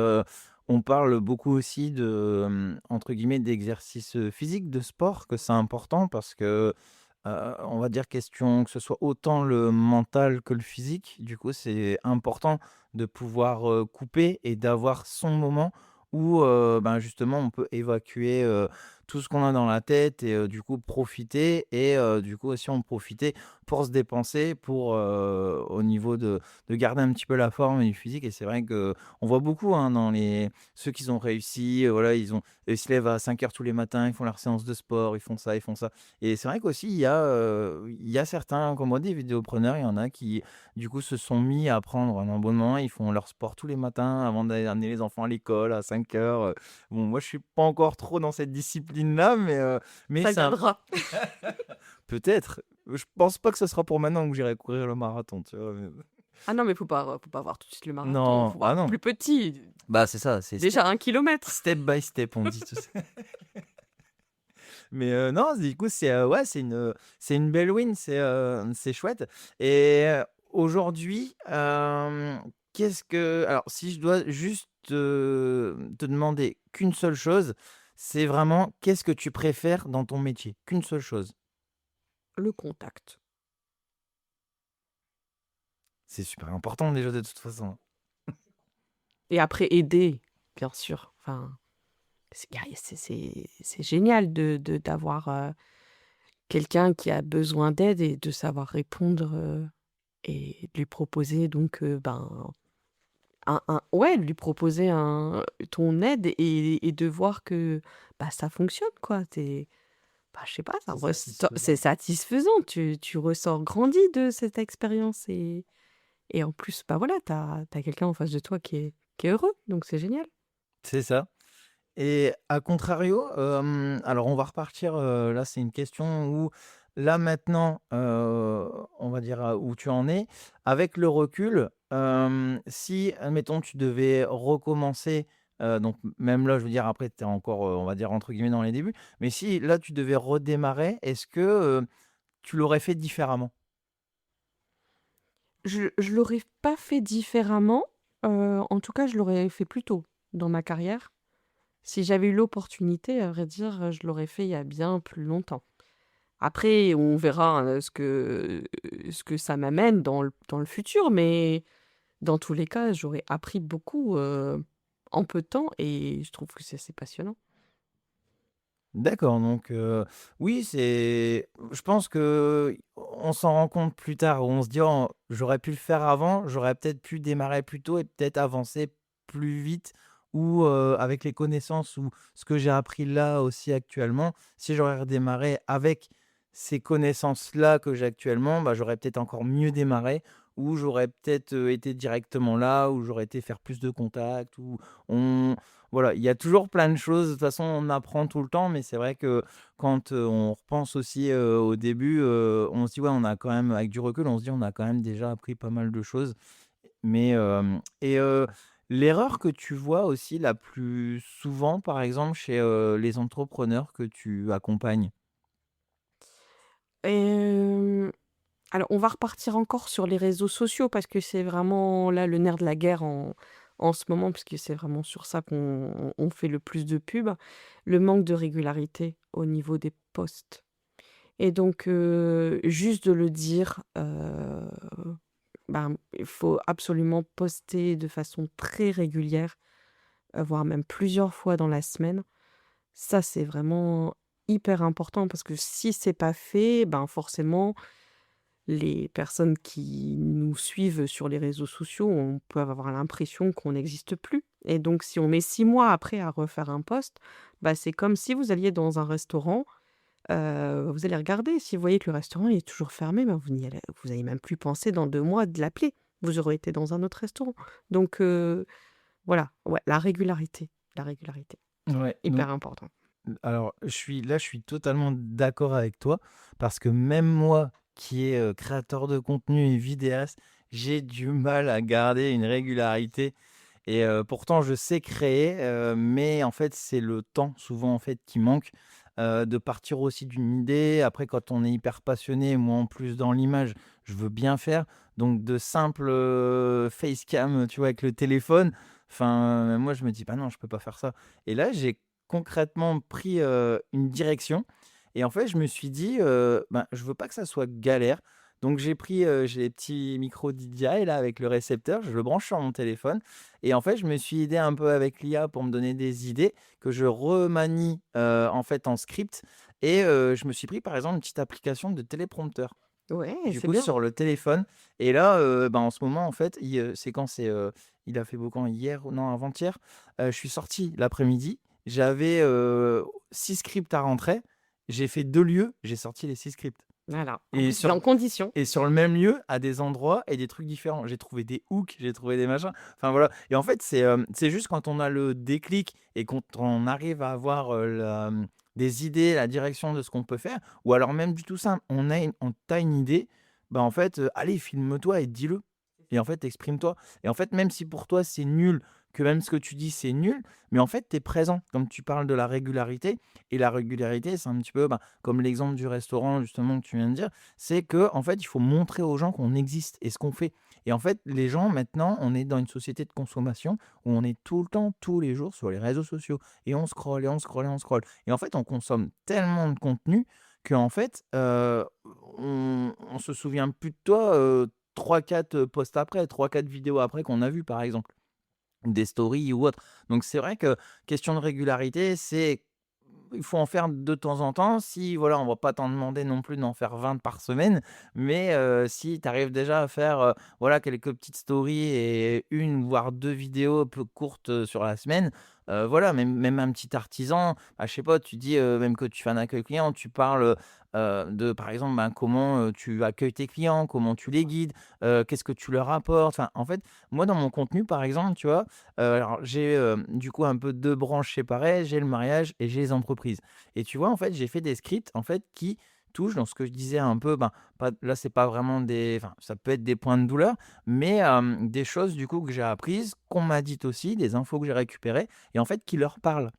on parle beaucoup aussi de, entre guillemets, «d'exercice, physique», de sport, que c'est important parce que, on va dire question que ce soit autant le mental que le physique. Du coup, c'est important de pouvoir, couper et d'avoir son moment où, ben, justement, on peut évacuer, tout ce qu'on a dans la tête et du coup profiter et du coup aussi en profiter pour se dépenser, pour, au niveau de garder un petit peu la forme et du physique et c'est vrai que on voit beaucoup, hein, dans les ceux qui ont réussi, voilà, ils se lèvent à 5 heures tous les matins, ils font leur séance de sport, ils font ça, ils font ça et c'est vrai qu'aussi il y a certains comme moi, des vidéopreneurs, il y en a qui, du coup, se sont mis à prendre un abonnement. Ils font leur sport tous les matins avant d'aller amener les enfants à l'école à 5 heures. Bon, moi, je suis pas encore trop dans cette discipline-là, mais Ça c'est un viendra. peut-être. Je pense pas que ce sera pour maintenant que j'irai courir le marathon, tu vois? Ah non, mais faut pas voir tout de suite le marathon, Non, faut ah voir non. plus petit, Bah, c'est ça, c'est déjà 1 kilomètre. step by step, on dit, tu sais? Mais non, du coup, ouais, c'est une belle win, c'est chouette et aujourd'hui, qu'est-ce que alors si je dois juste, te demander qu'une seule chose, c'est vraiment qu'est-ce que tu préfères dans ton métier? Qu'une seule chose. Le contact. C'est super important déjà de toute façon. Et après aider, bien sûr. Enfin, c'est génial d'avoir, quelqu'un qui a besoin d'aide et de savoir répondre, et de lui proposer donc, ben, de lui proposer ton aide et de voir que, bah, ça fonctionne quoi. Bah, je sais pas, C'est satisfaisant. c'est satisfaisant. Tu ressors grandi de cette expérience et en plus, bah, voilà, t'as quelqu'un en face de toi qui est heureux, donc c'est génial. C'est ça. Et à contrario, alors on va repartir, là c'est une question où là maintenant, on va dire, où tu en es. Avec le recul, si admettons tu devais recommencer, donc même là je veux dire après tu es encore, on va dire entre guillemets «dans les débuts», mais si là tu devais redémarrer, est-ce que, tu l'aurais fait différemment? Je l'aurais pas fait différemment, en tout cas, je l'aurais fait plus tôt dans ma carrière. Si j'avais eu l'opportunité, à vrai dire, je l'aurais fait il y a bien plus longtemps. Après, on verra, ce que ça m'amène dans le futur, mais dans tous les cas, j'aurais appris beaucoup, en peu de temps et je trouve que c'est assez passionnant. D'accord, donc oui, je pense que on s'en rend compte plus tard, où on se dit: «Oh, j'aurais pu le faire avant, j'aurais peut-être pu démarrer plus tôt et peut-être avancer plus vite» ou avec les connaissances ou ce que j'ai appris là aussi actuellement, si j'aurais redémarré avec ces connaissances-là que j'ai actuellement, bah, j'aurais peut-être encore mieux démarré ou j'aurais peut-être, été directement là, ou j'aurais été faire plus de contacts ou on voilà, il y a toujours plein de choses. De toute façon, on apprend tout le temps, mais c'est vrai que quand, on repense aussi, au début, on se dit: «Ouais, on a quand même» avec du recul, on se dit: «On a quand même déjà appris pas mal de choses». Mais, et l'erreur que tu vois aussi la plus souvent, par exemple, chez, les entrepreneurs que tu accompagnes? Hem, alors on va repartir encore sur les réseaux sociaux parce que c'est vraiment là le nerf de la guerre en ce moment, puisque c'est vraiment sur ça qu'on fait le plus de pub. Le manque de régularité au niveau des posts et donc juste de le dire, ben, il faut absolument poster de façon très régulière, voire même plusieurs fois dans la semaine. Ça, c'est vraiment hyper important parce que si c'est pas fait, ben, forcément, les personnes qui nous suivent sur les réseaux sociaux, on peut avoir l'impression qu'on n'existe plus et donc si on met 6 mois après à refaire un post, bah, c'est comme si vous alliez dans un restaurant, vous allez regarder, si vous voyez que le restaurant il est toujours fermé, ben, vous allez même plus penser dans 2 mois de l'appeler. Vous aurez été dans un autre restaurant donc voilà, ouais, la régularité, Ouais, donc hyper important. alors je suis totalement d'accord avec toi parce que même moi qui est, créateur de contenu et vidéaste, j'ai du mal à garder une régularité et pourtant je sais créer, mais en fait, c'est le temps souvent, en fait, qui manque, de partir aussi d'une idée. Après quand on est hyper passionné, moi en plus dans l'image, je veux bien faire donc de simples, facecam, tu vois, avec le téléphone, Enfin, moi, je me dis: «Bah non, je peux pas faire ça» et là, j'ai concrètement pris, une direction et en fait, je me suis dit, «Ben, je veux pas que ça soit galère». Donc j'ai les petits micros DJI là avec le récepteur, je le branche sur mon téléphone et en fait, je me suis aidé un peu avec l'IA pour me donner des idées que je remanie, en fait, en script et je me suis pris, par exemple, une petite application de téléprompteur. Ouais, Du c'est coup, bien. sur le téléphone et là, ben, en ce moment, en fait, c'est quand? Il a fait beau quand? Hier ou non, avant-hier, je suis sorti l'après-midi, j'avais, 6 scripts à rentrer, j'ai fait 2 lieux, j'ai sorti les 6 scripts Voilà, en et plus, dans conditions. sur le même lieu, à des endroits et des trucs différents. J'ai trouvé des hooks, j'ai trouvé des machins, enfin voilà et en fait, c'est juste quand on a le déclic et quand on arrive à avoir, des idées, la direction de ce qu'on peut faire ou alors même du tout simple, tu une idée, bah, en fait, allez filme-toi et dis-le et en fait, exprime-toi et en fait, même si pour toi c'est nul, que même ce que tu dis c'est nul, mais en fait, tu es présent. Comme tu parles de la régularité et la régularité, c'est un petit peu, bah, comme l'exemple du restaurant justement que tu viens de dire, c'est que en fait, il faut montrer aux gens qu'on existe et ce qu'on fait. Et en fait, les gens, maintenant, on est dans une société de consommation où on est tout le temps, tous les jours sur les réseaux sociaux et on scrolle et on scrolle et on scrolle. Et en fait, on consomme tellement de contenu qu'en fait, on se souvient plus de toi 3-4 posts après, 3-4 vidéos après qu'on a vues, par exemple, des stories ou autre. Donc c'est vrai que question de régularité, c'est il faut en faire de temps en temps. Si voilà, on va pas t'en demander non plus d'en faire 20 par semaine, mais si tu arrives déjà à faire, voilà, quelques petites stories et une voire 2 vidéos un peu courtes, sur la semaine, voilà, même un petit artisan, bah, je sais pas, tu dis, même que tu fais un accueil client, tu parles, de par exemple, ben, comment, tu accueilles tes clients, comment tu les guides, qu'est-ce que tu leur apportes? Enfin, en fait, moi dans mon contenu, par exemple, tu vois, alors j'ai, du coup un peu 2 branches séparées, j'ai le mariage et j'ai les entreprises et tu vois, en fait, j'ai fait des scripts, en fait, qui touchent dans ce que je disais un peu, ben, pas là, c'est pas vraiment des enfin, ça peut être des points de douleur, mais des choses du coup que j'ai apprises, qu'on m'a dites aussi, des infos que j'ai récupérées et en fait qui leur parlent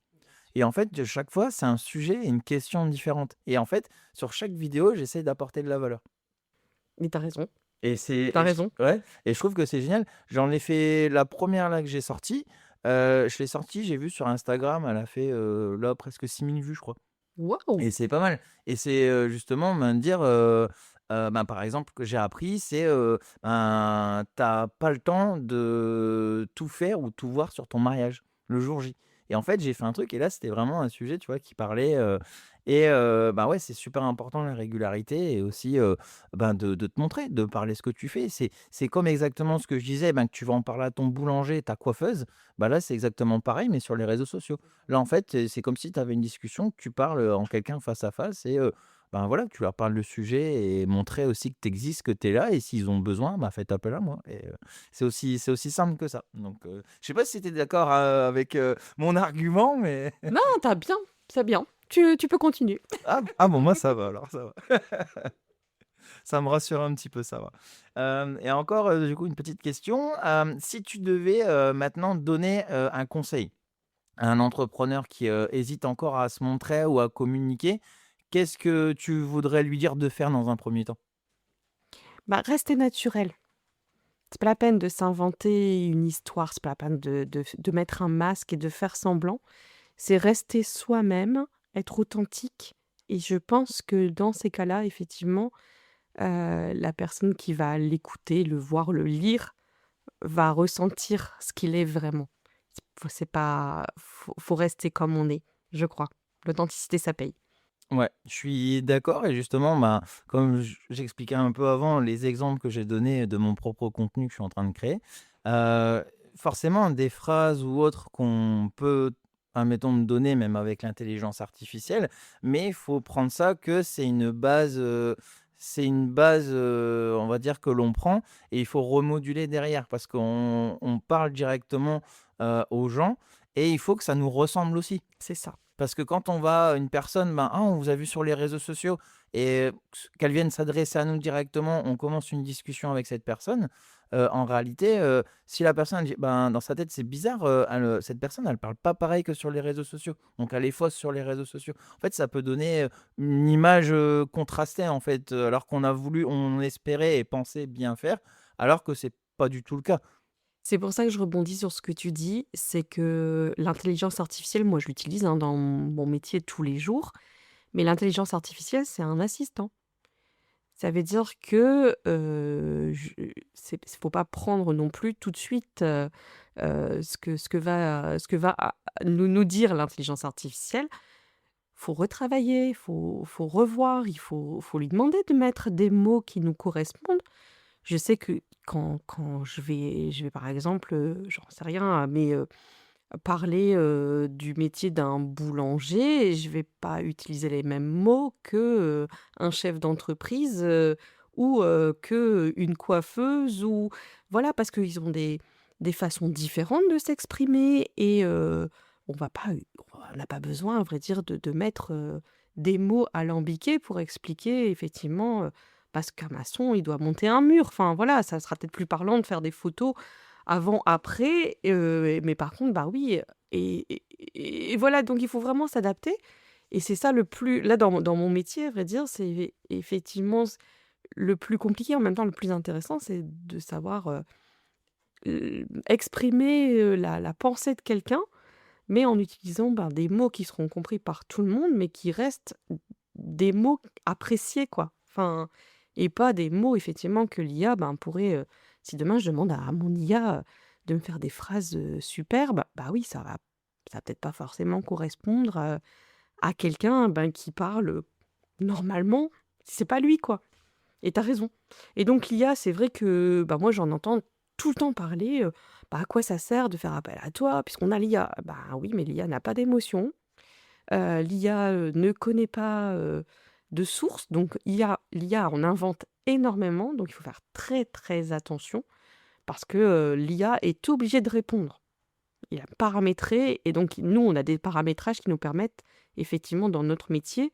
et en fait, de chaque fois, c'est un sujet et une question différente et en fait, sur chaque vidéo, j'essaie d'apporter de la valeur. Mais tu raison, Et c'est t'as et je raison. ouais et je trouve que c'est génial. J'en ai fait la première là que j'ai sortie, je l'ai sortie, j'ai vu sur Instagram, elle a fait, là presque 6 000 vues, je crois Waouh! et c'est pas mal et c'est, justement, ben, dire, ben, par exemple, que j'ai appris, c'est, ben, tu pas le temps de tout faire ou tout voir sur ton mariage, le jour J et en fait, j'ai fait un truc et là, c'était vraiment un sujet, tu vois, qui parlait, et bah, ouais, c'est super important la régularité et aussi, ben, de te montrer, de parler ce que tu fais. C'est comme exactement ce que je disais, ben, que tu vas en parler à ton boulanger, ta coiffeuse, bah, là, c'est exactement pareil mais sur les réseaux sociaux. Là, en fait, c'est comme si tu avais une discussion, que tu parles, en quelqu'un face à face et ben, voilà, tu leur parles le sujet et montrer aussi que tu existes, que tu es là et s'ils ont besoin, bah, faites appel à moi et c'est aussi simple que ça. Donc je sais pas si tu es d'accord, avec, mon argument, mais Non, t'as bien, c'est bien. Tu peux continuer. ah bon, moi ça va alors, ça va. Ça me rassure un petit peu, ça va. Et encore, du coup, une petite question, si tu devais, maintenant donner, un conseil à un entrepreneur qui, hésite encore à se montrer ou à communiquer, qu'est-ce que tu voudrais lui dire de faire dans un premier temps? Bah, rester naturel. C'est pas la peine de s'inventer une histoire, c'est pas la peine de mettre un masque et de faire semblant. C'est rester soi-même, être authentique et je pense que dans ces cas-là, effectivement, la personne qui va l'écouter, le voir, le lire, va ressentir ce qu'il est vraiment. C'est pas faut rester comme on est, je crois. L'authenticité, ça paye. Ouais, je suis d'accord et justement, bah, comme j'expliquais un peu avant, les exemples que j'ai donnés de mon propre contenu que je suis en train de créer, heu, forcément des phrases ou autres qu'on peut, admettons, me donner même avec l'intelligence artificielle, mais il faut prendre ça que c'est une base, on va dire que l'on prend et il faut remoduler derrière parce qu'on parle directement, aux gens et il faut que ça nous ressemble aussi. C'est ça. Parce que quand on va une personne, ben: «Ah, on vous a vu sur les réseaux sociaux» et qu'elle vienne s'adresser à nous directement, on commence une discussion avec cette personne, en réalité, si la personne elle dit ben, dans sa tête, c'est bizarre, cette personne, elle parle pas pareil que sur les réseaux sociaux, donc elle est fausse sur les réseaux sociaux. En fait, ça peut donner, une image, contrastée, en fait, alors qu'on espérait et pensait bien faire, alors que c'est pas du tout le cas. C'est pour ça que je rebondis sur ce que tu dis, c'est que l'intelligence artificielle, moi je l'utilise, hein, dans mon métier tous les jours, mais l'intelligence artificielle, c'est un assistant. Ça veut dire que, je c'est faut pas prendre non plus tout de suite, ce que va nous dire l'intelligence artificielle. Faut retravailler, faut revoir, il faut lui demander de mettre des mots qui nous correspondent. Je sais que quand je vais par exemple, j'en sais rien, mais parler, du métier d'un boulanger, je vais pas utiliser les mêmes mots que, un chef d'entreprise, ou qu'une coiffeuse ou voilà, parce qu'ils ont des façons différentes de s'exprimer et on n'a pas besoin, à vrai dire, de mettre, des mots alambiqués pour expliquer effectivement, parce qu'un maçon, il doit monter un mur. Enfin voilà, ça sera peut-être plus parlant de faire des photos avant, après, mais par contre, bah, oui, et voilà, donc il faut vraiment s'adapter et c'est ça le plus là, dans mon métier, à vrai dire, c'est effectivement le plus compliqué, en même temps le plus intéressant, c'est de savoir, exprimer, la pensée de quelqu'un, mais en utilisant, ben, des mots qui seront compris par tout le monde, mais qui restent des mots appréciés, quoi. Enfin et pas des mots effectivement que l'IA, ben, pourrait, si demain je demande à mon IA, de me faire des phrases, superbes, bah, oui, ça va peut-être pas forcément correspondre, à quelqu'un, ben, qui parle, normalement, c'est pas lui, quoi. Et tu as raison. Et donc l'IA, c'est vrai que, bah, moi, j'en entends tout le temps parler, bah, à quoi ça sert de faire appel à toi puisqu'on a l'IA? Bah, oui, mais l'IA n'a pas d'émotion, l'IA, ne connaît pas, de source, donc l'IA en invente énormément, donc il faut faire très, très attention parce que, l'IA est obligée de répondre. Il a paramétré et donc nous, on a des paramétrages qui nous permettent effectivement dans notre métier,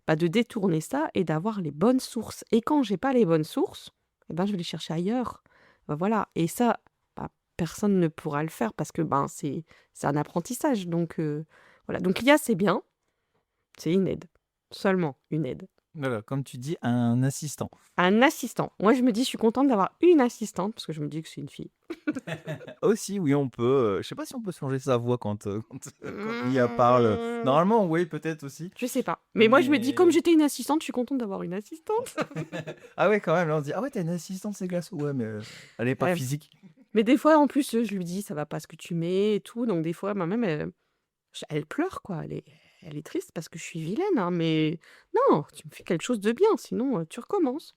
bah, de détourner ça et d'avoir les bonnes sources et quand j'ai pas les bonnes sources et ben, je vais les chercher ailleurs. Bah, voilà et ça, bah, personne ne pourra le faire parce que, ben, c'est un apprentissage donc voilà. Donc l'IA, c'est bien, c'est une aide, seulement une aide. Voilà, comme tu dis, un assistant. Un assistant. Moi, je me dis: «Je suis contente d'avoir une assistante» parce que je me dis que c'est une fille. Aussi, oui, on peut, je sais pas si on peut changer sa voix quand l'IA parle. Mmh, Normalement, oui, peut-être aussi, je sais pas. Mais moi, je me dis: «Comme mais j'étais une assistante, je suis contente d'avoir une assistante». ah ouais, quand même, là, on se dit: «Ah ouais, tu une assistante, c'est glaçon». Ouais, mais elle est pas Ouais, physique. mais des fois, en plus, je lui dis: «Ça va pas ce que tu mets et tout», donc des fois, ma même, elle pleure, quoi. Elle est triste parce que je suis vilaine, hein, mais non, tu me fais quelque chose de bien, sinon, tu recommences.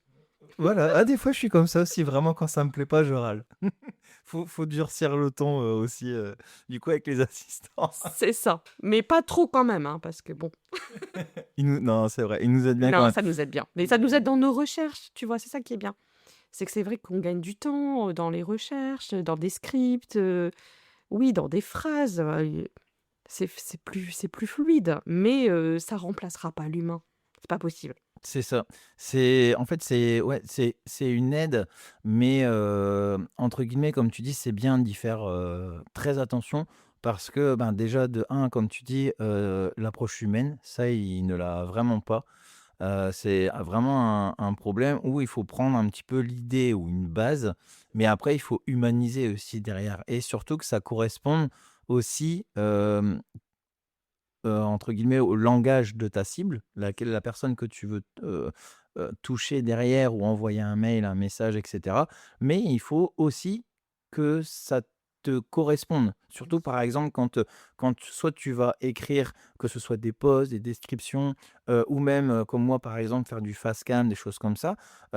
Voilà, ah, des fois, je suis comme ça aussi, vraiment, quand ça me plaît pas, je râle. Faut durcir le ton, aussi, du coup, avec les assistants. C'est ça, mais pas trop quand même, hein, parce que bon, Non, c'est vrai, ils nous aident bien quand non, même. ça nous aide bien. Mais ça nous aide dans nos recherches, tu vois? C'est ça qui est bien. C'est que c'est vrai qu'on gagne du temps, dans les recherches, dans des scripts, oui, dans des phrases, c'est plus fluide, mais ça remplacera pas l'humain. C'est pas possible. C'est ça. C'est en fait, c'est ouais, c'est une aide, mais entre guillemets, comme tu dis, c'est bien d'y faire, très attention parce que, ben, déjà de un, comme tu dis, l'approche humaine, ça, il ne l'a vraiment pas. C'est vraiment un problème où il faut prendre un petit peu l'idée ou une base, mais après il faut humaniser aussi derrière et surtout que ça corresponde aussi, entre guillemets, au langage de ta cible, la personne que tu veux, toucher derrière ou envoyer un mail, un message et cetera. Mais il faut aussi que ça te corresponde. Surtout, par exemple, quand soit tu vas écrire, que ce soit des posts, des descriptions, ou même, comme moi, par exemple, faire du fast cam, des choses comme ça.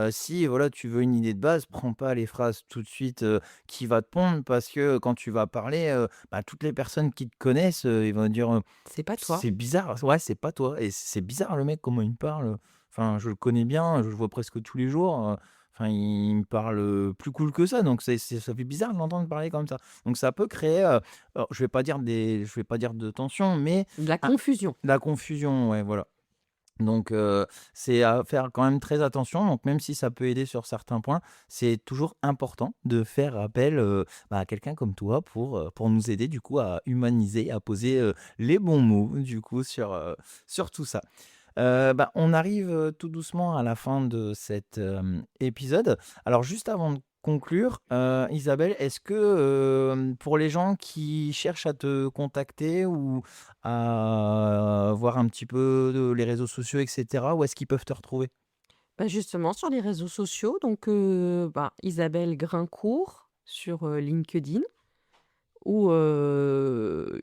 Si, voilà, tu veux une idée de base, prends pas les phrases tout de suite, qui va te pondre parce que quand tu vas parler, bah, toutes les personnes qui te connaissent, ils vont dire, C'est pas toi. «C'est bizarre, ouais, c'est pas toi et c'est bizarre le mec, comment il me parle, enfin, je le connais bien, je le vois presque tous les jours, enfin, il me parle, plus cool que ça, donc ça fait bizarre de l'entendre parler comme ça». Donc ça peut créer, alors je vais pas dire de tension, mais De la un confusion. la confusion, ouais, voilà. Donc c'est à faire quand même très attention. Donc même si ça peut aider sur certains points, c'est toujours important de faire appel, bah, à quelqu'un comme toi pour nous aider du coup à humaniser, à poser, les bons mots du coup sur tout ça. Bah, on arrive, tout doucement à la fin de cet, épisode. Alors juste avant de conclure, Isabelle, est-ce que, pour les gens qui cherchent à te contacter ou à voir un petit peu de les réseaux sociaux et cetera, où est-ce qu'ils peuvent te retrouver? Bah, justement sur les réseaux sociaux donc Isabelle Grincourt sur, LinkedIn ou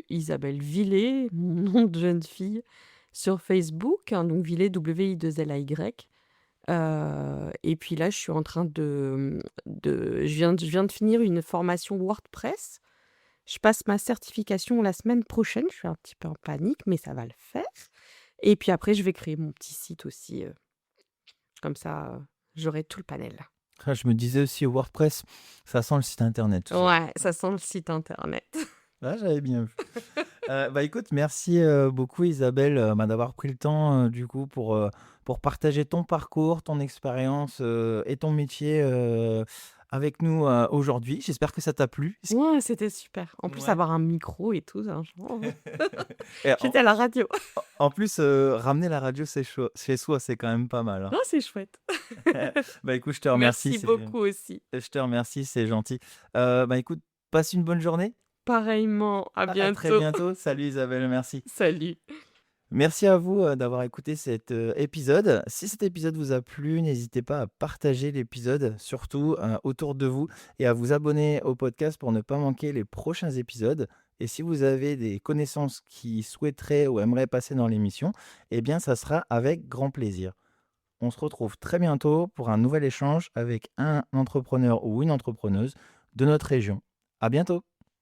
Isabelle Villé, mon nom de jeune fille, sur Facebook, hein, donc Villé, W-I-2-L-A-Y. Et puis là, je suis en train je viens de finir une formation WordPress. Je passe ma certification la semaine prochaine. Je suis un petit peu en panique, mais ça va le faire. Et puis après, je vais créer mon petit site aussi, comme ça, j'aurai tout le panel. Ah, je me disais aussi WordPress, ça sent le site internet tout ça. Ouais, ça sent le site internet. Ah, j'avais bien vu. Bah, écoute, merci, beaucoup Isabelle, d'avoir pris le temps, du coup pour partager ton parcours, ton expérience, et ton métier, avec nous, aujourd'hui. J'espère que ça t'a plu. Ouais, c'était super. En plus, Ouais. avoir un micro et tout, franchement, Et j'étais à la radio. en plus, ramener la radio chez soi, c'est quand même pas mal, hein. Non, c'est chouette. Bah, écoute, je te remercie, Merci beaucoup aussi. je te remercie, c'est gentil. Bah, écoute, passe une bonne journée. Pareillement, à À très bientôt. bientôt. Salut Isabelle, merci. Salut. Merci à vous, d'avoir écouté cet, épisode. Si cet épisode vous a plu, n'hésitez pas à partager l'épisode, surtout, autour de vous et à vous abonner au podcast pour ne pas manquer les prochains épisodes et si vous avez des connaissances qui souhaiteraient ou aimeraient passer dans l'émission, eh bien, ça sera avec grand plaisir. On se retrouve très bientôt pour un nouvel échange avec un entrepreneur ou une entrepreneuse de notre région. À bientôt!